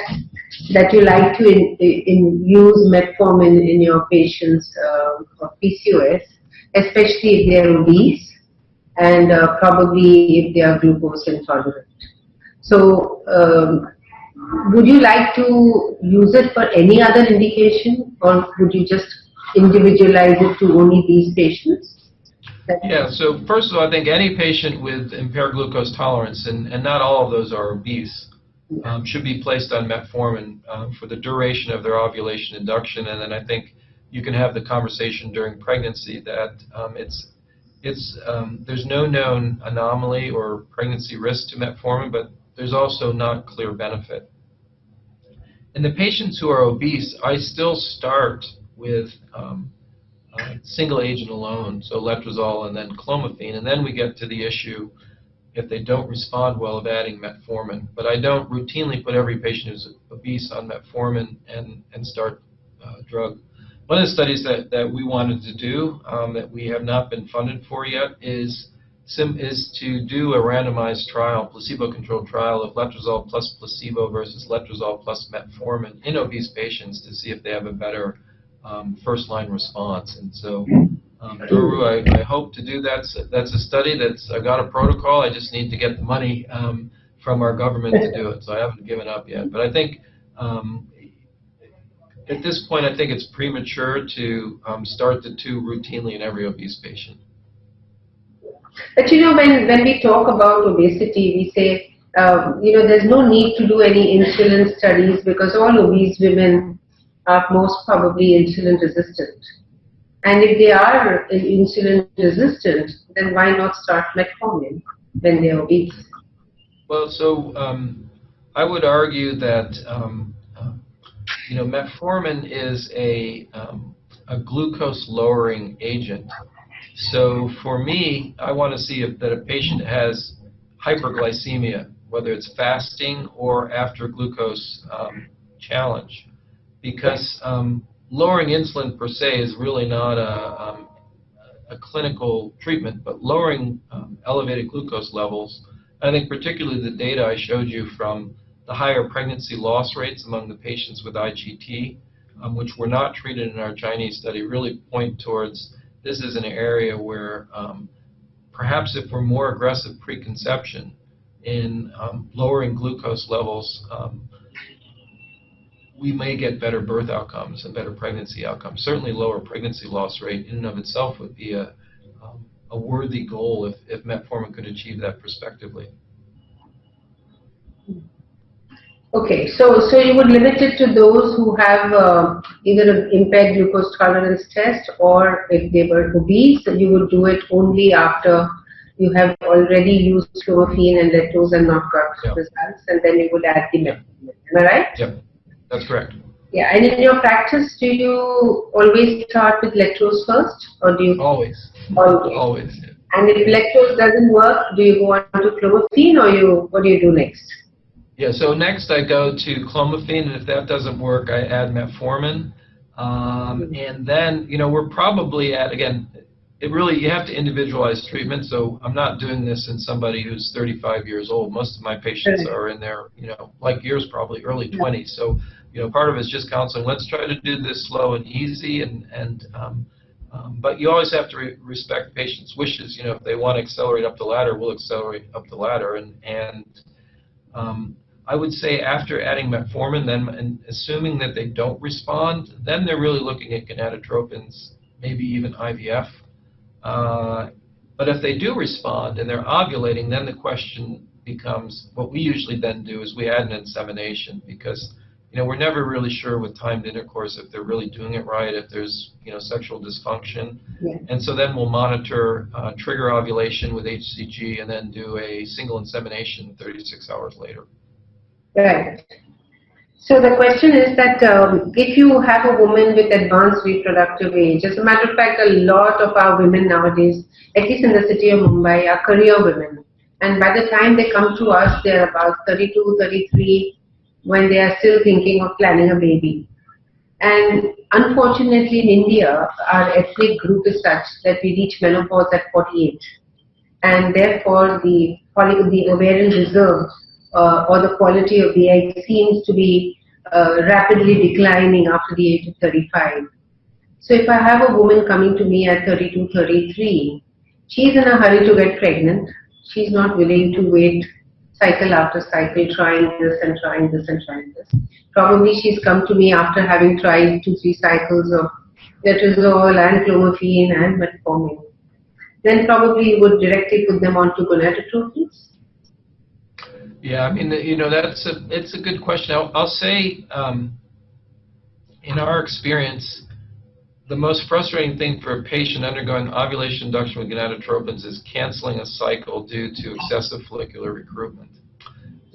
you like to use metformin in your patients of PCOS, especially if they are obese and probably if they are glucose intolerant. So would you like to use it for any other indication, or would you just individualize it to only these patients? Yeah, so first of all, I think any patient with impaired glucose tolerance, and not all of those are obese, should be placed on metformin for the duration of their ovulation induction. And then I think you can have the conversation during pregnancy that there's no known anomaly or pregnancy risk to metformin, but there's also not clear benefit. In the patients who are obese, I still start with single agent alone, so letrozole and then clomiphene, and then we get to the issue, if they don't respond well, of adding metformin. But I don't routinely put every patient who's obese on metformin and start drug. One of the studies that we wanted to do that we have not been funded for yet is to do a randomized trial, placebo-controlled trial of letrozole plus placebo versus letrozole plus metformin in obese patients to see if they have a better first-line response. And so, Duru, I hope to do that. That's a study I've got a protocol. I just need to get the money from our government to do it. So I haven't given up yet. But I think at this point, I think it's premature to start the two routinely in every obese patient. But when we talk about obesity, we say, there's no need to do any insulin studies because all obese women are most probably insulin resistant. And if they are insulin resistant, then why not start metformin when they're obese? Well, so I would argue that metformin is a glucose-lowering agent. So for me, I want to see that a patient has hyperglycemia, whether it's fasting or after glucose challenge, because lowering insulin per se is really not a clinical treatment, but lowering elevated glucose levels, I think particularly the data I showed you from the higher pregnancy loss rates among the patients with IGT, which were not treated in our Chinese study, really point towards this is an area where perhaps if we're more aggressive preconception in lowering glucose levels, we may get better birth outcomes and better pregnancy outcomes. Certainly lower pregnancy loss rate in and of itself would be a a worthy goal if metformin could achieve that prospectively. Okay, so you would limit it to those who have either an impaired glucose tolerance test, or if they were obese, you would do it only after you have already used clomiphene and letrozole and not got results, and then you would add the metformin. Am I right? Yep, that's correct. Yeah, and in your practice, do you always start with letrozole first, or do you? Always. Always. Always. Yeah. And if letrozole doesn't work, do you go on to clomiphene, or what do you do next? Yeah, so next I go to clomiphene, and if that doesn't work, I add metformin. And then, we're probably at, again, you have to individualize treatment, so I'm not doing this in somebody who's 35 years old. Most of my patients are in their, like yours, probably early 20s. So, part of it is just counseling. Let's try to do this slow and easy, but you always have to respect patients' wishes. If they want to accelerate up the ladder, we'll accelerate up the ladder. I would say after adding metformin, then assuming that they don't respond, then they're really looking at gonadotropins, maybe even IVF. But if they do respond and they're ovulating, then the question becomes, what we usually then do is we add an insemination, because we're never really sure with timed intercourse if they're really doing it right, if there's sexual dysfunction. Yeah. And so then we'll monitor trigger ovulation with HCG and then do a single insemination 36 hours later. Right. So the question is that if you have a woman with advanced reproductive age, as a matter of fact, a lot of our women nowadays, at least in the city of Mumbai, are career women. And by the time they come to us, they're about 32, 33, when they are still thinking of planning a baby. And unfortunately in India, our ethnic group is such that we reach menopause at 48. And therefore the ovarian reserve or the quality of the egg seems to be rapidly declining after the age of 35. So if I have a woman coming to me at 32, 33, she's in a hurry to get pregnant. She's not willing to wait cycle after cycle, trying this and trying this and trying this. Probably she's come to me after having tried 2-3 cycles of letrozole and clomiphene and metformin. Then probably you would directly put them onto gonadotropins. Yeah, I mean, it's a good question. I'll say, in our experience, the most frustrating thing for a patient undergoing ovulation induction with gonadotropins is canceling a cycle due to excessive follicular recruitment.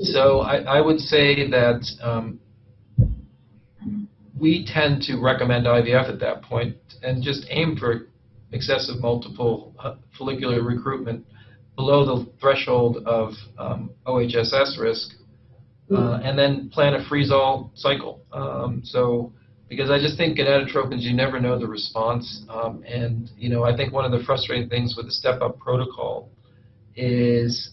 So I would say that we tend to recommend IVF at that point and just aim for excessive multiple follicular recruitment below the threshold of OHSS risk, and then plan a freeze-all cycle. Because I just think gonadotropins, you never know the response, and I think one of the frustrating things with the step-up protocol is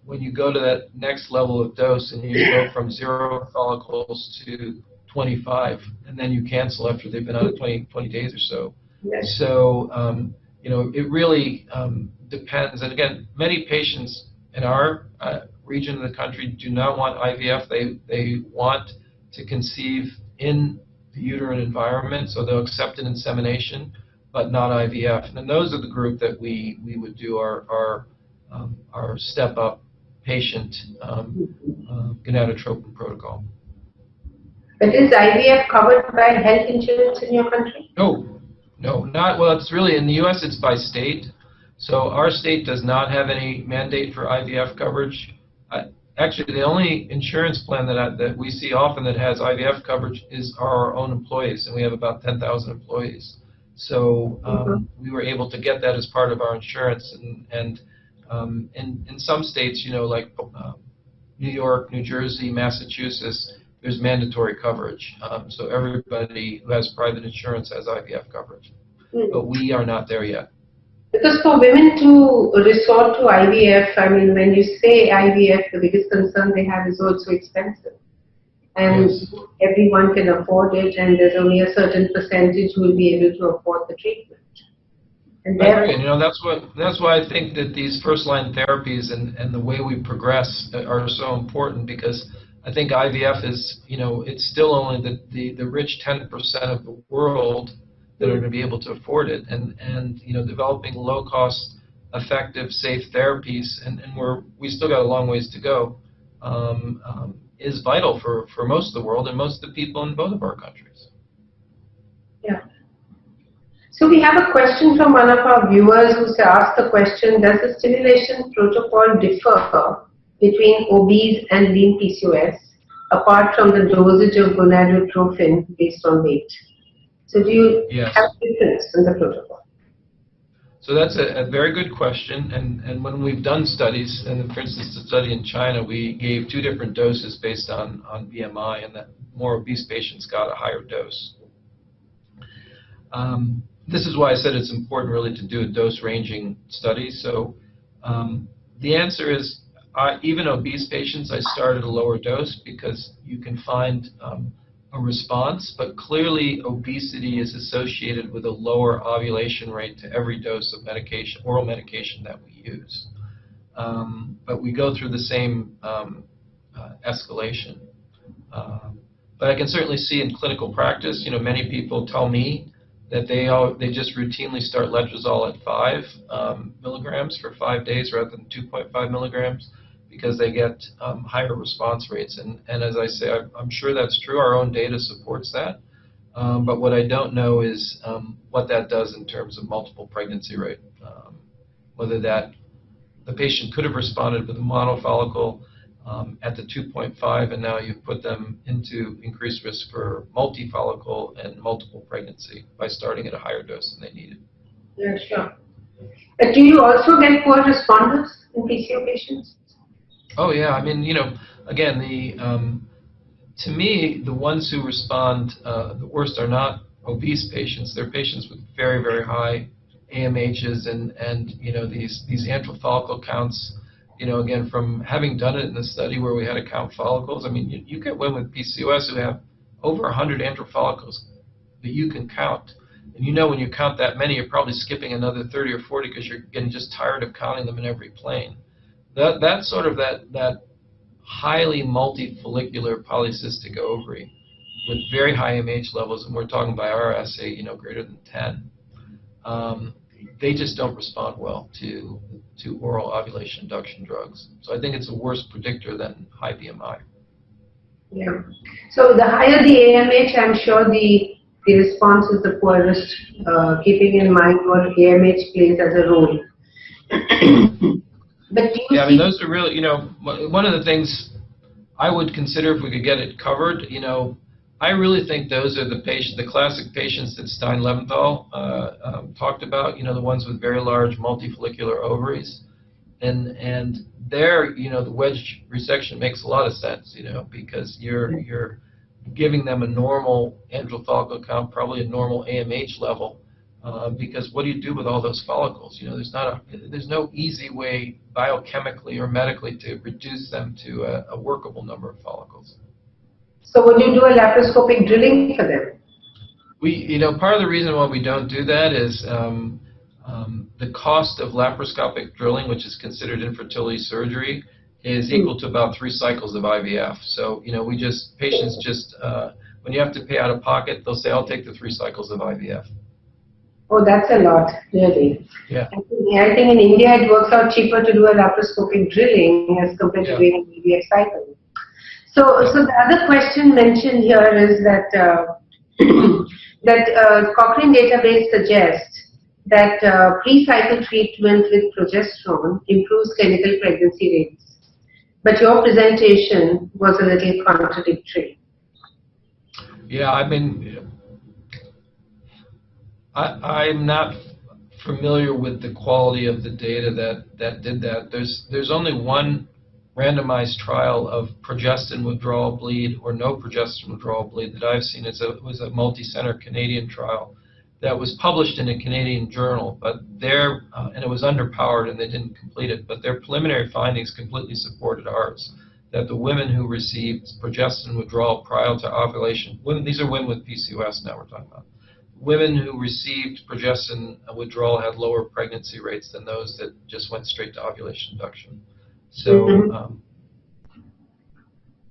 when you go to that next level of dose and you go from 0 follicles to 25, and then you cancel after they've been on it 20 days or so. Yes. So it really depends. And again, many patients in our region of the country do not want IVF. They want to conceive in the uterine environment, so they'll accept an insemination, but not IVF. And those are the group that we would do our step-up patient gonadotropin protocol. But is IVF covered by health insurance in your country? No, not well. It's really in the U.S. It's by state. So our state does not have any mandate for IVF coverage. Actually, the only insurance plan that we see often that has IVF coverage is our own employees, and we have about 10,000 employees. So we were able to get that as part of our insurance. And in some states, like New York, New Jersey, Massachusetts, there's mandatory coverage. So everybody who has private insurance has IVF coverage. But we are not there yet. Because for women to resort to IVF, I mean, when you say IVF, the biggest concern they have is also expensive. And yes, everyone can afford it, and there's only a certain percentage who will be able to afford the treatment. And that's why I think that these first-line therapies and the way we progress are so important, because I think IVF is, it's still only the rich 10% of the world that are going to be able to afford it, and developing low-cost effective, safe therapies, and we still got a long ways to go, is vital for most of the world and most of the people in both of our countries. Yeah. So we have a question from one of our viewers who asked the question, does the stimulation protocol differ between obese and lean PCOS apart from the dosage of gonadotropin based on weight? So do you have a difference in the protocol? So that's a very good question, and when we've done studies, and for instance the study in China, we gave 2 different doses based on BMI, and that more obese patients got a higher dose. This is why I said it's important really to do a dose ranging study. So the answer is even obese patients, I start at a lower dose because you can find a response, but clearly obesity is associated with a lower ovulation rate to every dose of medication, oral medication that we use. But we go through the same escalation. But I can certainly see in clinical practice, many people tell me that they just routinely start Letrozole at 5 milligrams for 5 days rather than 2.5 milligrams. Because they get higher response rates. And as I say, I'm sure that's true. Our own data supports that. But what I don't know is what that does in terms of multiple pregnancy rate. Whether the patient could have responded with a monofollicle at the 2.5, and now you've put them into increased risk for multifollicle and multiple pregnancy by starting at a higher dose than they needed. Yeah, sure. But do you also get poor responders in PCO patients? Oh yeah, I mean, again, to me, the ones who respond the worst are not obese patients. They're patients with very, very high AMHs and these antral follicle counts. Again, from having done it in the study where we had to count follicles, I mean, you get women with PCOS who have over 100 antral follicles that you can count. And when you count that many, you're probably skipping another 30 or 40 because you're getting just tired of counting them in every plane. That's sort of that highly multifollicular polycystic ovary with very high AMH levels, and we're talking by our assay, greater than 10. They just don't respond well to oral ovulation induction drugs. So I think it's a worse predictor than high BMI. Yeah. So the higher the AMH, I'm sure the response is the poorest, keeping in mind what AMH plays as a role. But I mean, those are really, one of the things I would consider if we could get it covered, I really think those are the classic patients that Stein-Leventhal talked about, the ones with very large multifollicular ovaries. And there, the wedge resection makes a lot of sense, because you're giving them a normal antral follicle count, probably a normal AMH level. Because what do you do with all those follicles? There's no easy way biochemically or medically to reduce them to a workable number of follicles. So would you do a laparoscopic drilling for them? Part of the reason why we don't do that is the cost of laparoscopic drilling, which is considered infertility surgery, is equal to about 3 cycles of IVF. So patients just when you have to pay out of pocket, they'll say, I'll take the 3 cycles of IVF. Oh, that's a lot, really. Yeah. I think in India it works out cheaper to do a laparoscopic drilling as compared to doing an IVF cycle. So the other question mentioned here is that Cochrane database suggests that pre-cycle treatment with progesterone improves clinical pregnancy rates. But your presentation was a little contradictory. Yeah, I mean, I'm not familiar with the quality of the data that did that. There's only one randomized trial of progestin withdrawal bleed or no progestin withdrawal bleed that I've seen. It was a multi-center Canadian trial that was published in a Canadian journal, but and it was underpowered and they didn't complete it, but their preliminary findings completely supported ours, that the women who received progestin withdrawal prior to ovulation, these are women with PCOS now we're talking about, women who received progestin withdrawal had lower pregnancy rates than those that just went straight to ovulation induction. So,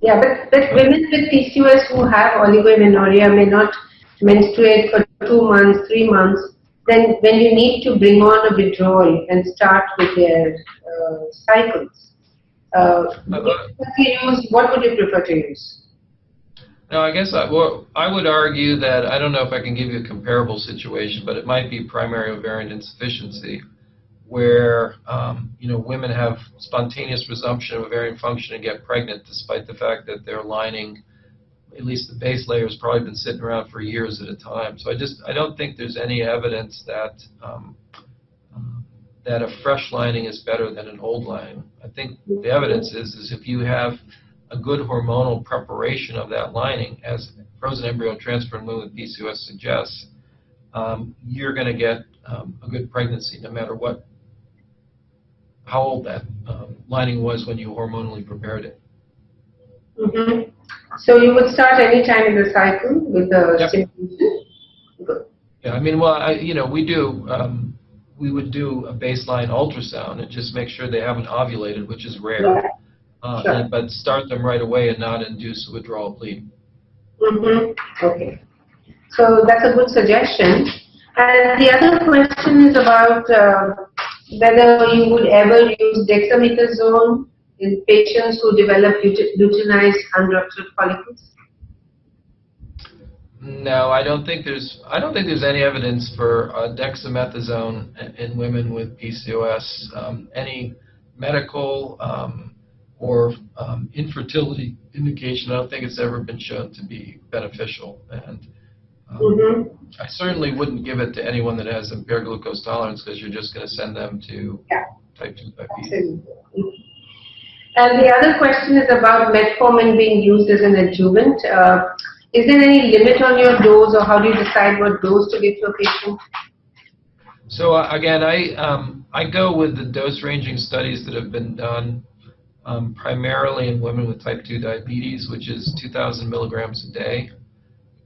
yeah, but women with PCOS who have oligomenorrhea may not menstruate for 2 months, 3 months. then when you need to bring on a withdrawal and start with their cycles, what would you prefer to use? Now, I guess I would argue that I don't know if I can give you a comparable situation, but it might be primary ovarian insufficiency, where women have spontaneous resumption of ovarian function and get pregnant, despite the fact that their lining, at least the base layer, has probably been sitting around for years at a time. So I don't think there's any evidence that that a fresh lining is better than an old lining. I think the evidence is if you have a good hormonal preparation of that lining, as frozen embryo transfer in women with PCOS suggests, you're going to get a good pregnancy no matter how old that lining was when you hormonally prepared it. Mm-hmm. So you would start any time in the cycle with the stimulation? Good. Yeah, I mean, we would do a baseline ultrasound and just make sure they haven't ovulated, which is rare. Sure. But start them right away and not induce withdrawal bleeding. Mm-hmm. Okay. So that's a good suggestion. And the other question is about whether you would ever use dexamethasone in patients who develop luteinized unruptured follicles. No, I don't think there's any evidence for dexamethasone in women with PCOS. Any medical or infertility indication, I don't think it's ever been shown to be beneficial. And I certainly wouldn't give it to anyone that has impaired glucose tolerance, because you're just going to send them to type 2 diabetes. And the other question is about metformin being used as an adjuvant. Is there any limit on your dose, or how do you decide what dose to give to a patient? So again, I go with the dose ranging studies that have been done primarily in women with type 2 diabetes, which is 2,000 milligrams a day.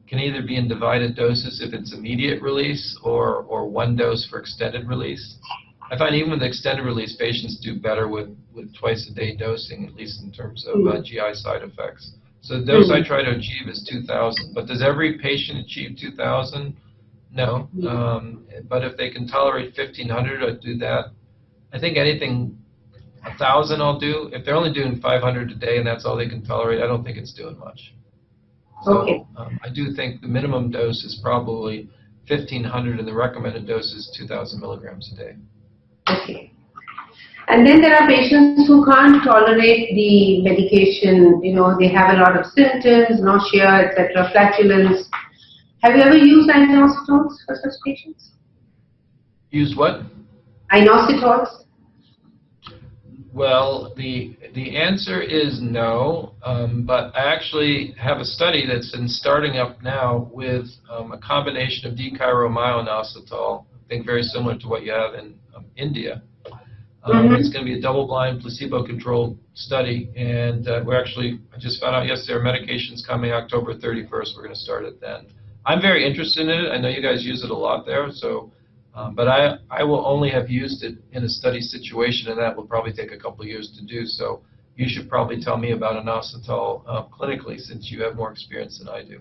Can either be in divided doses if it's immediate release, or one dose for extended release. I find even with extended release, patients do better with twice a day dosing, at least in terms of GI side effects. So the dose I try to achieve is 2,000. But does every patient achieve 2,000? No. But if they can tolerate 1,500, I'd do that. I think anything 1,000 I'll do. If they're only doing 500 a day and that's all they can tolerate, I don't think it's doing much. So I do think the minimum dose is probably 1,500 and the recommended dose is 2,000 milligrams a day. Okay. And then there are patients who can't tolerate the medication. They have a lot of symptoms, nausea, etc., flatulence. Have you ever used inositols for such patients? Used what? Inositols. Well, the answer is no, but I actually have a study that's been starting up now with a combination of dechiromyoinositol, I think very similar to what you have in India. It's going to be a double-blind, placebo-controlled study, and I just found out yesterday, our medication's coming October 31st. We're going to start it then. I'm very interested in it. I know you guys use it a lot there, so. But I will only have used it in a study situation, and that will probably take a couple of years to do. So you should probably tell me about inositol clinically, since you have more experience than I do.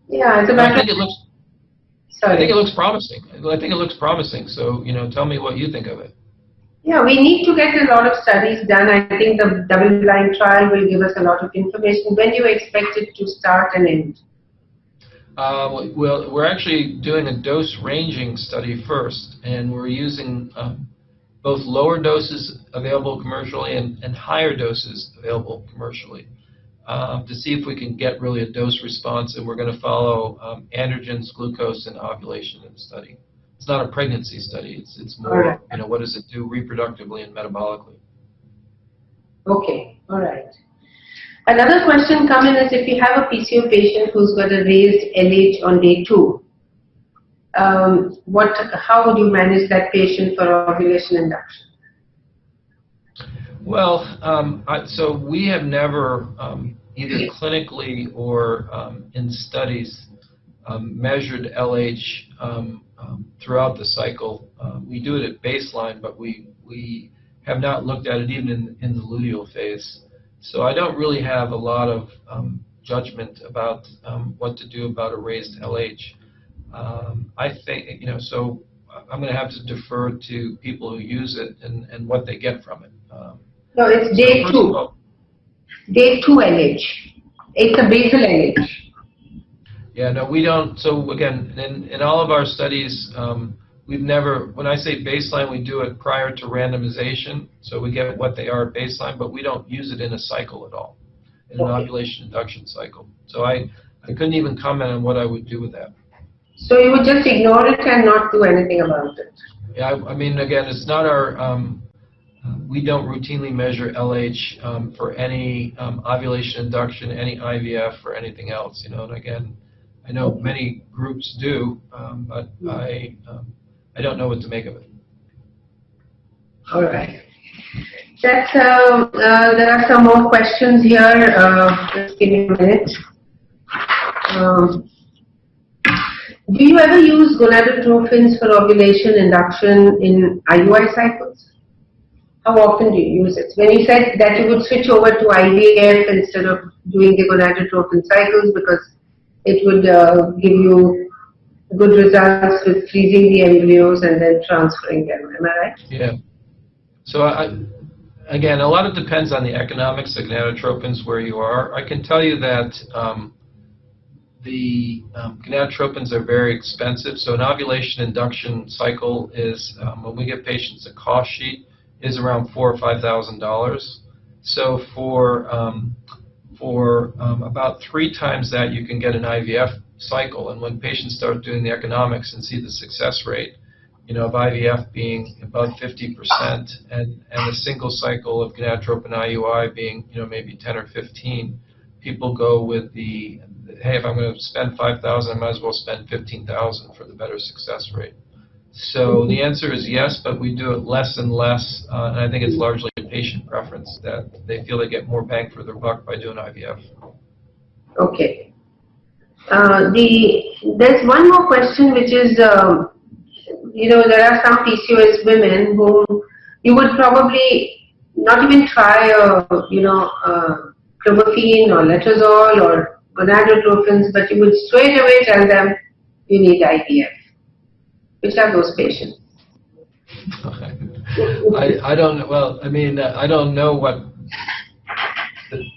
Yeah, it's about. I think it looks promising. I think it looks promising. So tell me what you think of it. Yeah, we need to get a lot of studies done. I think the double-blind trial will give us a lot of information. When do you expect it to start and end? Well, we're actually doing a dose-ranging study first, and we're using both lower doses available commercially and higher doses available commercially to see if we can get really a dose response, and we're going to follow androgens, glucose, and ovulation in the study. It's not a pregnancy study. It's more, what does it do reproductively and metabolically. Okay, all right. Another question coming is, if you have a PCO patient who's got a raised LH on day 2, how would you manage that patient for ovulation induction? Well, so we have never either clinically or in studies measured LH throughout the cycle. We do it at baseline, but we have not looked at it even in the luteal phase. So I don't really have a lot of judgment about what to do about a raised LH. I think, so I'm going to have to defer to people who use it and what they get from it. No, it's day so 2. Day 2 LH. It's a basal LH. Yeah, no, we don't. So again, in all of our studies, we've never, when I say baseline, we do it prior to randomization. So we get what they are at baseline, but we don't use it in a cycle at all, in an ovulation induction cycle. So I couldn't even comment on what I would do with that. So you would just ignore it and not do anything about it? Yeah, I mean, again, it's not our, we don't routinely measure LH for any ovulation induction, any IVF, or anything else, and again, I know many groups do, but I don't know what to make of it. All right. That's, there are some more questions here. Just give me a minute. Do you ever use gonadotropins for ovulation induction in IUI cycles? How often do you use it? When you said that you would switch over to IVF instead of doing the gonadotropin cycles because it would give you good results with freezing the embryos and then transferring them. Am I right? Yeah. So again, a lot of it depends on the economics of gonadotropins where you are. I can tell you that the gonadotropins are very expensive. So an ovulation induction cycle is, when we get patients, a cost sheet is around $4,000 or $5,000. So for about 3 times that, you can get an IVF cycle. And when patients start doing the economics and see the success rate, of IVF being about 50% and a single cycle of gonadotropin IUI being, maybe 10 or 15, people go with the, hey, if I'm going to spend $5,000, I might as well spend $15,000 for the better success rate. So the answer is yes, but we do it less and less, and I think it's largely a patient preference that they feel they get more bang for their buck by doing IVF. Okay. There's one more question, which is, there are some PCOS women who you would probably not even try, clomiphene or letrozole or gonadotropins, but you would straight away tell them you need IVF. Which are those patients? I don't know. Well, I mean, I don't know what.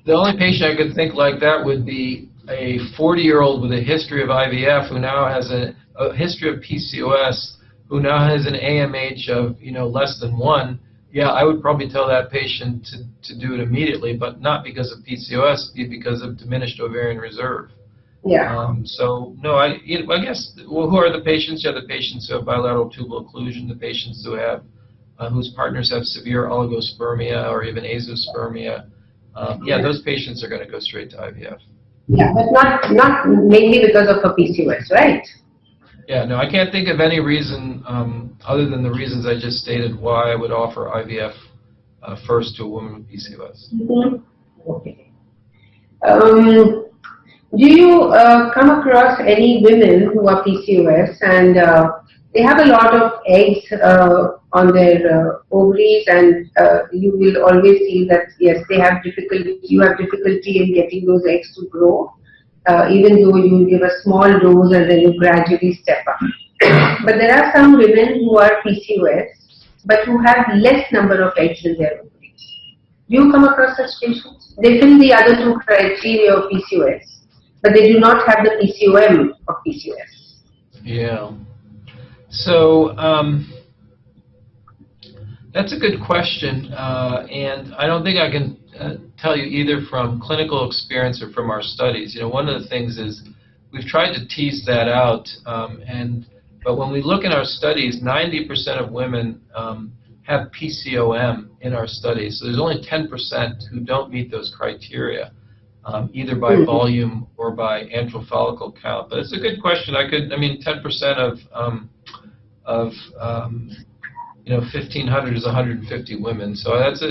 The only patient I could think like that would be a 40-year-old with a history of IVF who now has a history of PCOS, who now has an AMH of less than 1. Yeah, I would probably tell that patient to do it immediately, but not because of PCOS, because of diminished ovarian reserve. Yeah. So no, I guess, well, who are the patients? Yeah, the patients who have bilateral tubal occlusion, the patients who have whose partners have severe oligospermia or even azoospermia. Yeah, those patients are going to go straight to IVF. Yeah, but not mainly because of a PCOS, right? Yeah, no, I can't think of any reason other than the reasons I just stated why I would offer IVF first to a woman with PCOS. Mm-hmm. Okay. Do you come across any women who are PCOS and they have a lot of eggs on their ovaries, and you will always see that yes, they have difficulty. You have difficulty in getting those eggs to grow, even though you give a small dose and then you gradually step up. But there are some women who are PCOS but who have less number of eggs in their ovaries. Do you come across such patients? They fill the other 2 criteria of PCOS, but they do not have the PCOM of PCOS. Yeah. So that's a good question, and I don't think I can tell you either from clinical experience or from our studies. One of the things is we've tried to tease that out, but when we look in our studies, 90% of women have PCOM in our studies. So there's only 10% who don't meet those criteria. Either by volume or by antral follicle count. But it's a good question. 10% of 1,500 is 150 women. So it's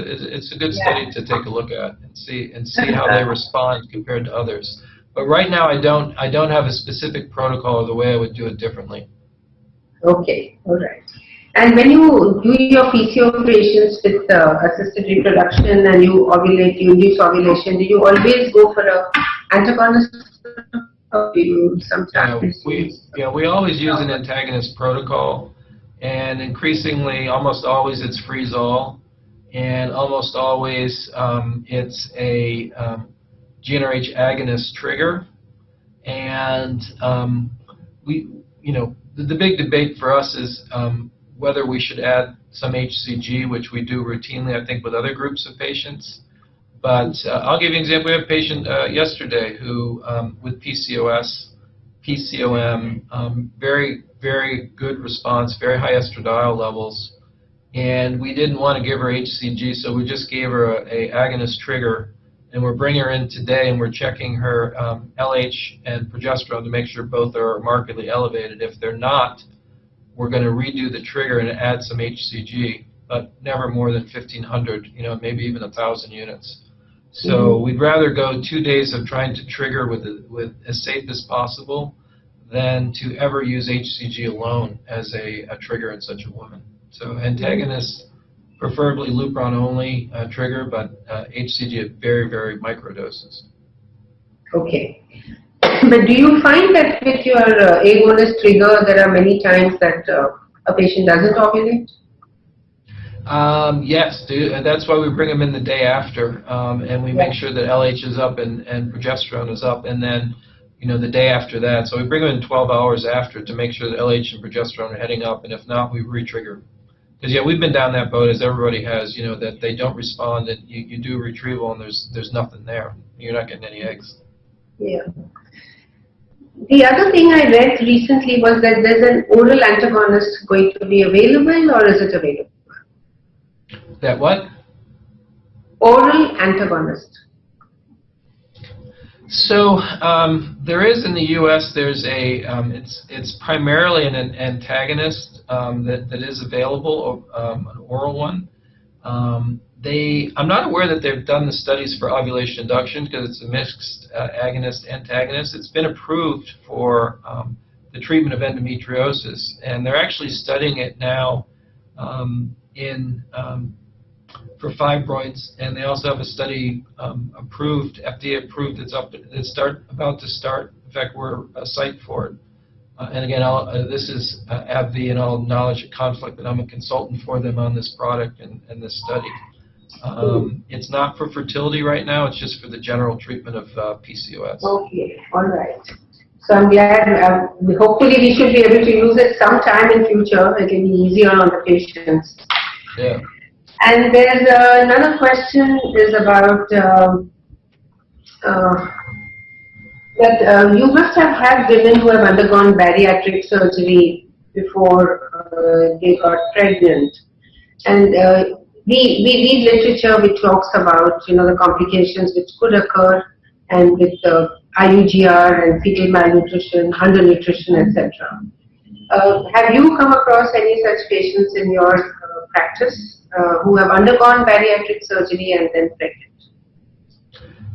a good study to take a look at and see how they respond compared to others. But right now, I don't have a specific protocol or the way I would do it differently. Okay, all right. And when you do your PCO patients with assisted reproduction and you ovulate, you induce ovulation, do you always go for a antagonist Or do you Yeah, sometimes use? we always use an antagonist protocol, and increasingly, almost always it's freeze-all, and almost always it's a GnRH agonist trigger, and the big debate for us is whether we should add some HCG, which we do routinely, I think, with other groups of patients. But I'll give you an example. We had a patient yesterday who, with PCOS, PCOM, very, very good response, very high estradiol levels, and we didn't want to give her HCG, so we just gave her a agonist trigger, and we're bringing her in today, and we're checking her LH and progesterone to make sure both are markedly elevated. If they're not, we're going to redo the trigger and add some HCG, but never more than 1,500, maybe even 1,000 units. So we'd rather go 2 days of trying to trigger with as safe as possible than to ever use HCG alone as a trigger in such a woman. So antagonists, preferably Lupron only trigger, but HCG at very, very micro doses. Okay. But do you find that with your agonist trigger, there are many times that a patient doesn't ovulate? Yes, that's why we bring them in the day after, and we make sure that LH is up and progesterone is up, and then, the day after that. So we bring them in 12 hours after to make sure that LH and progesterone are heading up, and if not, we re-trigger. Because, we've been down that boat, as everybody has, that they don't respond, and you do retrieval, and there's nothing there. You're not getting any eggs. Yeah. The other thing I read recently was that there's an oral antagonist going to be available, or is it available? That what? Oral antagonist. So there is in the U.S. There's a it's primarily an antagonist that is available, an oral one. I'm not aware that they've done the studies for ovulation induction because it's a mixed agonist-antagonist. It's been approved for the treatment of endometriosis, and they're actually studying it now for fibroids, and they also have a study approved, FDA approved, it's about to start. In fact, we're a site for it. And again, this is AbbVie and all knowledge of conflict, and I'm a consultant for them on this product and this study. It's not for fertility right now, it's just for the general treatment of PCOS. Okay, all right. So I'm glad, hopefully we should be able to use it sometime in future. It will be easier on the patients. Yeah. And there's another question is about that you must have had women who have undergone bariatric surgery before they got pregnant. And we read literature which talks about, the complications which could occur, and with IUGR and fetal malnutrition, undernutrition, etc. Have you come across any such patients in your practice who have undergone bariatric surgery and then pregnant?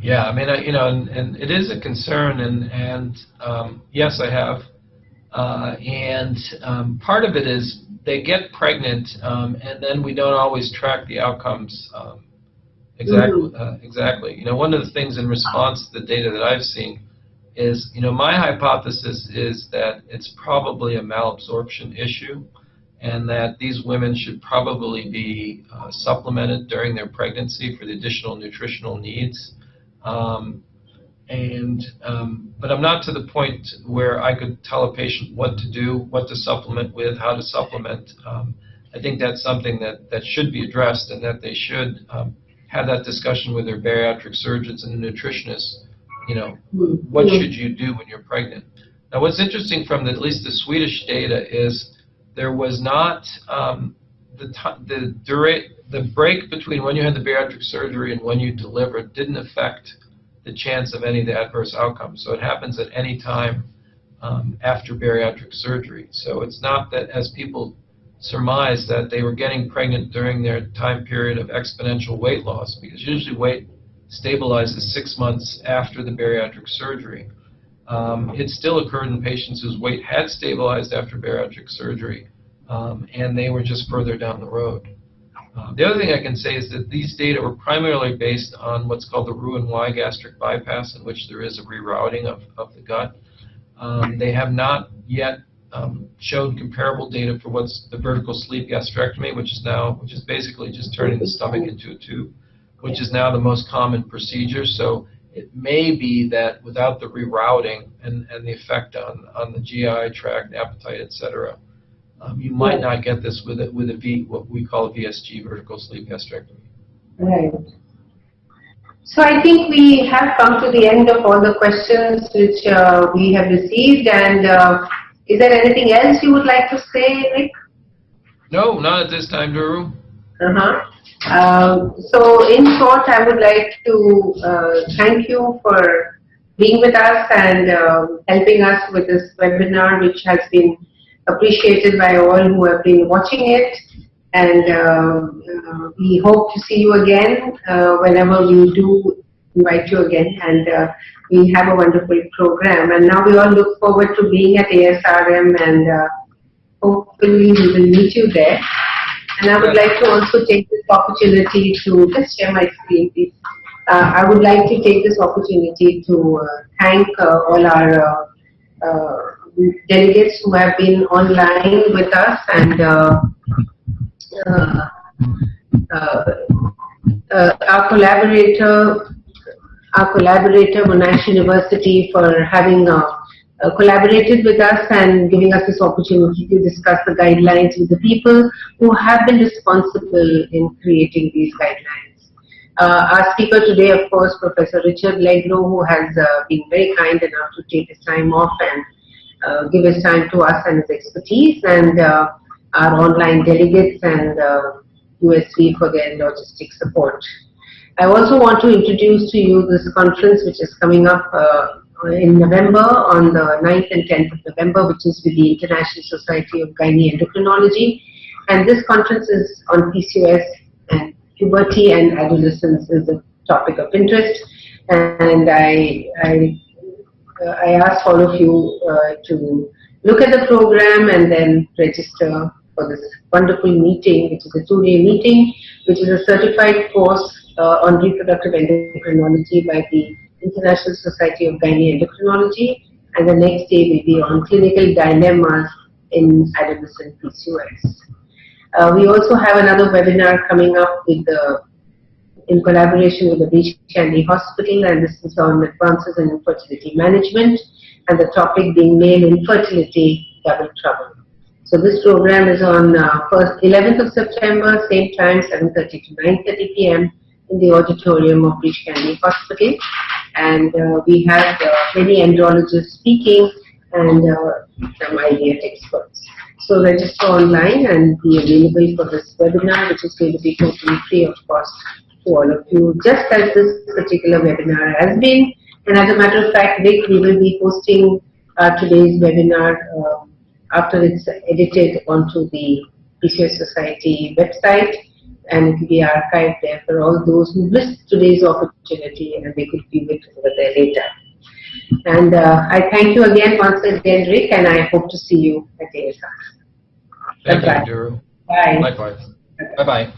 Yeah, I mean, and it is a concern, and yes, I have. And part of it is they get pregnant, and then we don't always track the outcomes exactly. Exactly. One of the things in response to the data that I've seen is, my hypothesis is that it's probably a malabsorption issue, and that these women should probably be supplemented during their pregnancy for the additional nutritional needs. But I'm not to the point where I could tell a patient what to do, what to supplement with, how to supplement. I think that's something that should be addressed, and that they should have that discussion with their bariatric surgeons and the nutritionists. What should you do when you're pregnant? Now, what's interesting from at least the Swedish data is there was not the break between when you had the bariatric surgery and when you delivered didn't affect the chance of any of the adverse outcomes. So it happens at any time after bariatric surgery. So it's not that, as people surmise, that they were getting pregnant during their time period of exponential weight loss, because usually weight stabilizes 6 months after the bariatric surgery. It still occurred in patients whose weight had stabilized after bariatric surgery, and they were just further down the road. The other thing I can say is that these data were primarily based on what's called the Roux-en-Y gastric bypass, in which there is a rerouting of the gut. They have not yet showed comparable data for what's the vertical sleeve gastrectomy, which is basically just turning the stomach into a tube, which is now the most common procedure. So it may be that without the rerouting and the effect on the GI tract, appetite, etc., you might not get this with what we call a VSG, vertical sleeve gastrectomy. Right. So I think we have come to the end of all the questions which we have received, and is there anything else you would like to say, Rick? No, not at this time, Duru. So in short, I would like to thank you for being with us and helping us with this webinar, which has been appreciated by all who have been watching it. And we hope to see you again whenever we do invite you again. And we have a wonderful program. And now we all look forward to being at ASRM, and hopefully we will meet you there. And I would like to also take this opportunity to just share my screen, please. I would like to take this opportunity to thank all our delegates who have been online with us, and our collaborator, Monash University, for having collaborated with us and giving us this opportunity to discuss the guidelines with the people who have been responsible in creating these guidelines. Our speaker today, of course, Professor Richard Legro, who has been very kind enough to take his time off and give his time to us and his expertise, and our online delegates and USV for their logistic support. I also want to introduce to you this conference which is coming up in November, on the 9th and 10th of November, which is with the International Society of Gynae Endocrinology. And this conference is on PCOS, and puberty and adolescence is a topic of interest. And I ask all of you to look at the program and then register for this wonderful meeting, which is a 2-day meeting, which is a certified course on reproductive endocrinology by the International Society of Gynae Endocrinology, and the next day will be on clinical dilemmas in adolescent PCOS. We also have another webinar coming up with in collaboration with the Beach Candy Hospital, and this is on advances in infertility management, and the topic being male infertility, double trouble. So this program is on 11th of September, same time, 7:30 to 9:30 p.m. in the auditorium of Beach Candy Hospital. And we have many andrologists speaking and some IVF experts. So register online and be available for this webinar, which is going to be totally free of cost to all of you, just as this particular webinar has been. And as a matter of fact, Rick, we will be posting today's webinar after it's edited onto the PCOS Society website, and it will be archived there for all those who missed today's opportunity, and they could view it over there later. And I thank you again, once again, Rick, and I hope to see you at ASR. Thank you, Duru. Bye. Likewise. Bye-bye.